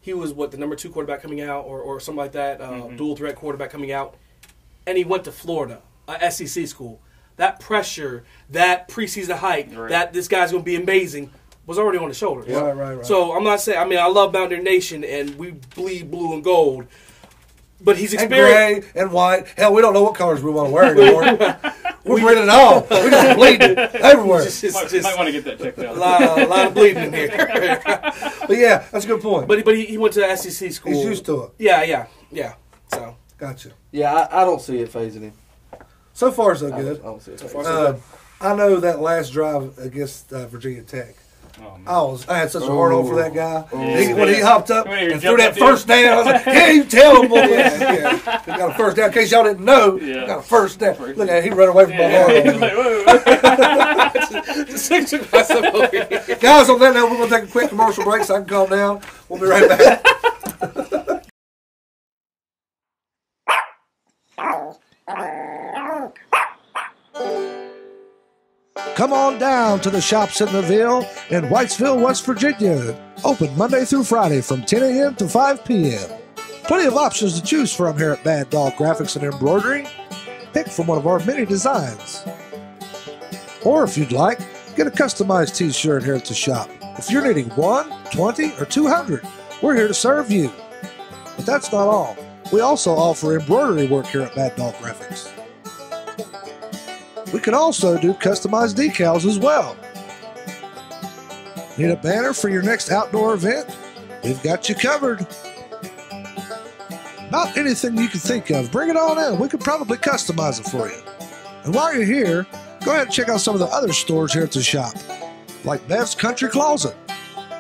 he was, the number 2 quarterback coming out, or something like that, dual threat quarterback coming out, and he went to Florida, a SEC school. That pressure, that preseason hype, that this guy's going to be amazing, was already on his shoulders. Yeah, right. So I'm not saying, I love Mountaineer Nation, and we bleed blue and gold, but he's experienced. And gray and white. Hell, we don't know what colors we want to wear anymore. We're bleeding it all. We're just bleeding everywhere. Might want to get that checked out. A lot of bleeding in here. But yeah, that's a good point. But he went to SEC school. He's used to it. Yeah. So gotcha. Yeah, I don't see it phasing him. So far, so good. I don't see it. So far, so good. I know that last drive against Virginia Tech. I had such a hard on for that guy. When he hopped up and threw that first down, I was like, "Yeah, you tell him, boy." He got a first down. In case y'all didn't know, he got a first down. Look at him, he ran away from my hard. Guys, on that note, we're going to take a quick commercial break so I can calm down. We'll be right back. Come on down to the shops in the Ville in Whitesville, West Virginia. Open Monday through Friday from 10 a.m. to 5 p.m. Plenty of options to choose from here at Bad Dog Graphics and Embroidery. Pick from one of our many designs. Or if you'd like, get a customized t-shirt here at the shop. If you're needing 1, 20, or 200, we're here to serve you. But that's not all. We also offer embroidery work here at Bad Dog Graphics. We can also do customized decals as well. Need a banner for your next outdoor event? We've got you covered. About anything you can think of, bring it on in. We could probably customize it for you. And while you're here, go ahead and check out some of the other stores here at the shop, like Bev's Country Closet.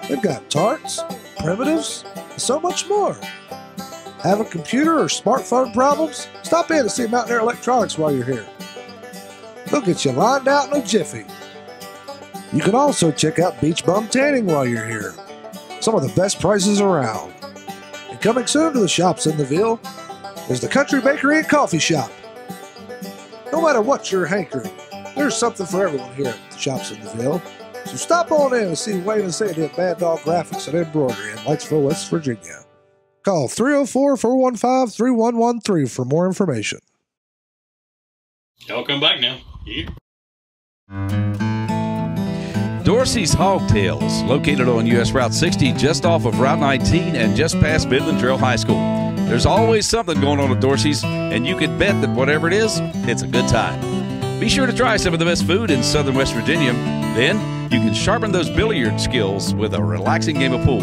They've got tarts, primitives, and so much more. Having computer or smartphone problems? Stop in to see Mountaineer Electronics while you're here. They'll get you lined out in a jiffy. You can also check out Beach Bum Tanning while you're here. Some of the best prices around. And coming soon to the shops in the Ville is the Country Bakery and Coffee Shop. No matter what you're hankering, there's something for everyone here at the shops in the Ville. So stop on in and see Wayne and Sandy at Bad Dog Graphics and Embroidery in Whitesville, West Virginia. Call 304-415-3113 for more information. Y'all come back now. Yeah. Dorseys Hogtails, located on U.S. Route 60 just off of Route 19 and just past Midland Trail High School. There's always something going on at Dorseys, and you can bet that whatever it is, it's a good time. Be sure to try some of the best food in southern West Virginia. Then you can sharpen those billiard skills with a relaxing game of pool.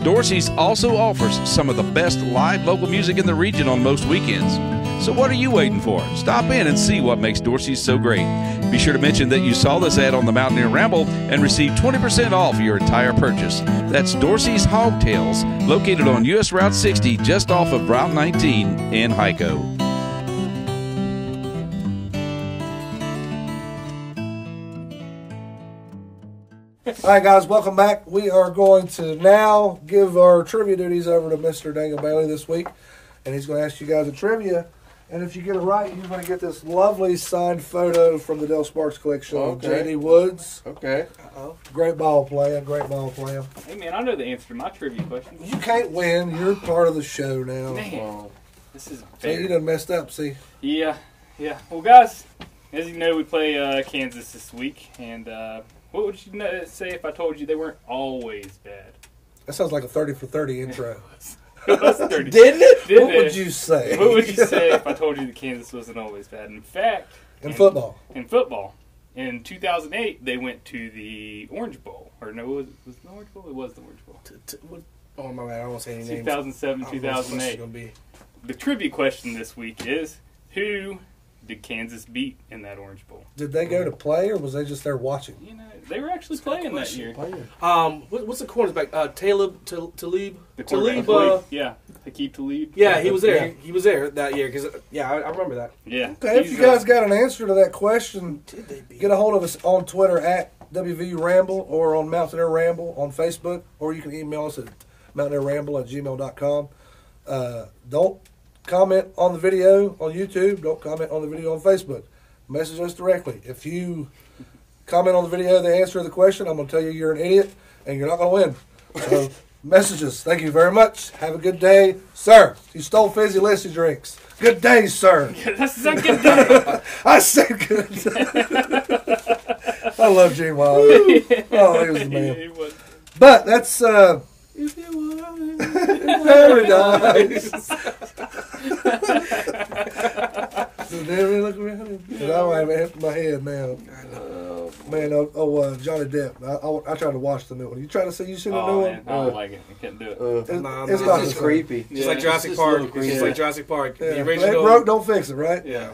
Dorseys also offers some of the best live local music in the region on most weekends. So what are you waiting for? Stop in and see what makes Dorseys so great. Be sure to mention that you saw this ad on the Mountaineer Ramble and receive 20% off your entire purchase. That's Dorseys Hogtails, located on U.S. Route 60 just off of Route 19 in Hyco. All right, guys, welcome back. We are going to now give our trivia duties over to Mr. Daniel Bailey this week, and he's going to ask you guys a trivia. And if you get it right, you're going to get this lovely signed photo from the Dell Sparks collection of JD Woods. Okay. Great ball playing, Hey, man, I know the answer to my trivia question. You can't win. You're part of the show now. Man, this is fair. So you done messed up, see? Yeah. Well, guys, as you know, we play Kansas this week, and What would you say if I told you they weren't always bad? That sounds like a 30 for 30 intro. It was 30. Didn't it? What would you say? What would you say if I told you that Kansas wasn't always bad? In fact, in football, in 2008, they went to the Orange Bowl. Or no, was it the Orange Bowl? It was the Orange Bowl. Oh, my bad. I won't say any names. 2007, 2008. The trivia question this week is, who did Kansas beat in that Orange Bowl? Did they go to play, or was they just there watching? You know, they were actually playing that year. What's the quarterback? Talib? The quarterback, yeah. Hakeem Talib. Yeah, he was there. Yeah. He was there that year. I remember that. Yeah. Okay, if you guys got an answer to that question, get a hold of us on Twitter at WVU Ramble or on Mountaineer Ramble on Facebook, or you can email us at mountaineerramble@gmail.com. Don't comment on the video on YouTube. Don't comment on the video on Facebook. Message us directly. If you comment on the video the answer to the question, I'm going to tell you you're an idiot and you're not going to win. So message us. Thank you very much. Have a good day. Sir, you stole Fizzy Lissy drinks. Good day, sir. That's a good day. I said good day. I love Gene Wilder. Oh, he was the man. But that's... if you want paradise. So never look around. I don't have it in my head now. Man, Johnny Depp. I tried to watch the new one. You trying to see? You seen the new one? I don't like it. I can't do it. It's not just creepy. Just like Jurassic Park. It's just like Jurassic Park. Yeah. The original. Broke, don't fix it, right? Yeah.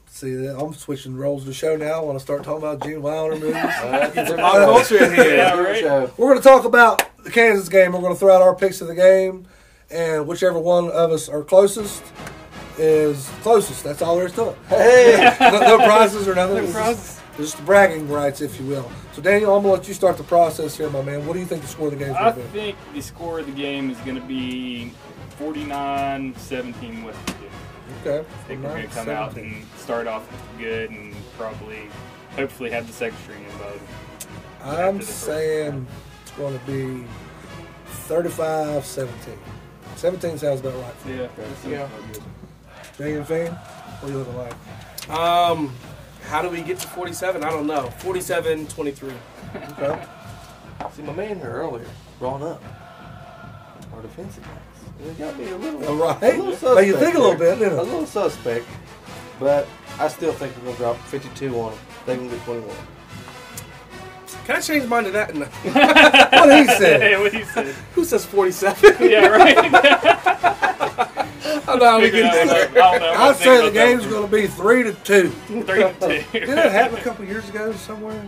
See, I'm switching roles of the show now. I want to start talking about Gene Wilder movies. Get some pop culture in here. Yeah, right. We're going to talk about the Kansas game. We're going to throw out our picks of the game, and whichever one of us are closest is closest. That's all there is to it. Hey, no prizes or nothing. No prizes. Just bragging rights, if you will. So, Daniel, I'm going to let you start the process here, my man. What do you think the score of the game is going to be? I think the score of the game is going to be 49-17 West Virginia. Okay. I think we're going to come out and start off good and hopefully have the second string in both. I'm saying it's going to be 35-17. 17 sounds about right for me. Yeah. Daniel Fan, what are you looking like? How do we get to 47? I don't know. 47-23. Okay. See, my man here earlier brought up our defensive backs. It got me a little, right. A little suspect. Made you think a little bit, didn't it? A little suspect, but I still think we're going to drop 52 on them. They're going to get 21. Can I change mine to that? No. What he said? Hey, what he said? Who says 47? Yeah, right. I don't know how we get there. I'd say the game's going to be 3-2. 3-2. Didn't that happen a couple years ago somewhere?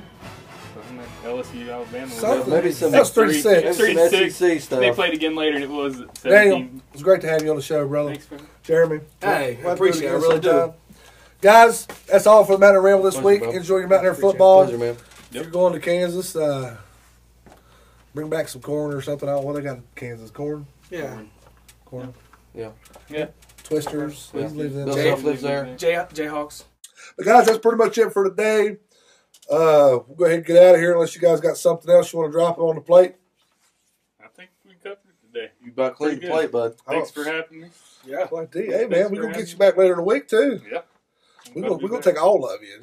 LSU, Alabama. Maybe some. That was 3-6. 3-6. SEC stuff. They played again later, and it was 17. Daniel, it's great to have you on the show, brother. Thanks, man. Jeremy. Hey, I appreciate it. I really do. Guys, that's all for the Mountaineer Ramble this week. Bro. Enjoy your Mountaineer football. Pleasure, man. If you're going to Kansas, bring back some corn or something. What they got in Kansas? Corn? Yeah. Corn. Yeah. Twisters. Yeah. Lives Self lives there. Jayhawks. But guys, that's pretty much it for today. We'll go ahead and get out of here unless you guys got something else you want to drop on the plate. I think we covered it today. You about clean the plate, bud. Thanks for having me. Yeah. Hey, man, we're going to get you back later in the week, too. Yeah. We're going to take all of you.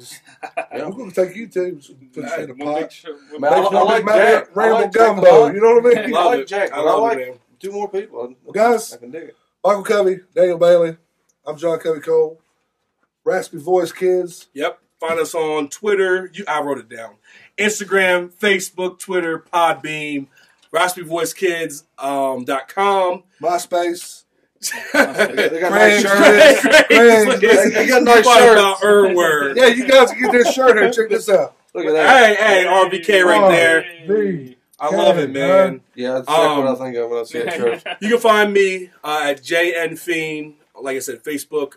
We're going to take you, too. Put you in a pot. I like Jack. Ramble gumbo. You know what I mean? I like Jack. I like two more people. Well, guys, I can dig it. Michael Covey, Daniel Bailey. I'm John Covey Cole. Raspy Voice Kids. Yep. Find us on Twitter. I wrote it down. Instagram, Facebook, Twitter, Podbeam, RaspyVoiceKids.com. MySpace. They got nice shirts. They got nice shirts. Yeah, you guys can get this shirt here. Check this out. Look at that. Hey, RBK right there. I love it, man. Yeah, that's exactly what I think of when I see that shirt. You can find me at JN Fiend. Like I said, Facebook,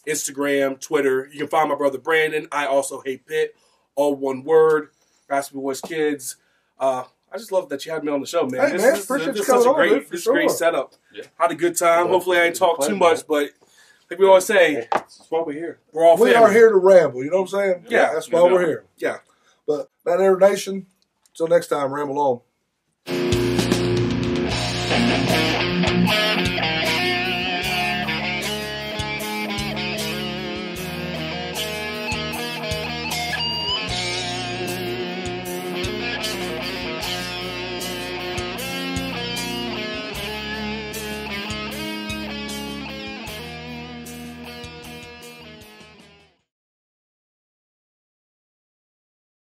Instagram, Twitter. You can find my brother Brandon. I also hate Pitt. All one word. Raspy Voice Kids. I just love that you had me on the show, man. Hey, man, appreciate you coming on, dude, for sure. Great setup. Yeah. Had a good time. Hopefully I ain't talked too much, but like we always say, that's why we're here. We're all family. We are here to ramble. You know what I'm saying? Yeah. That's why we're here. Yeah. But Mountaineer Nation, until next time, ramble on.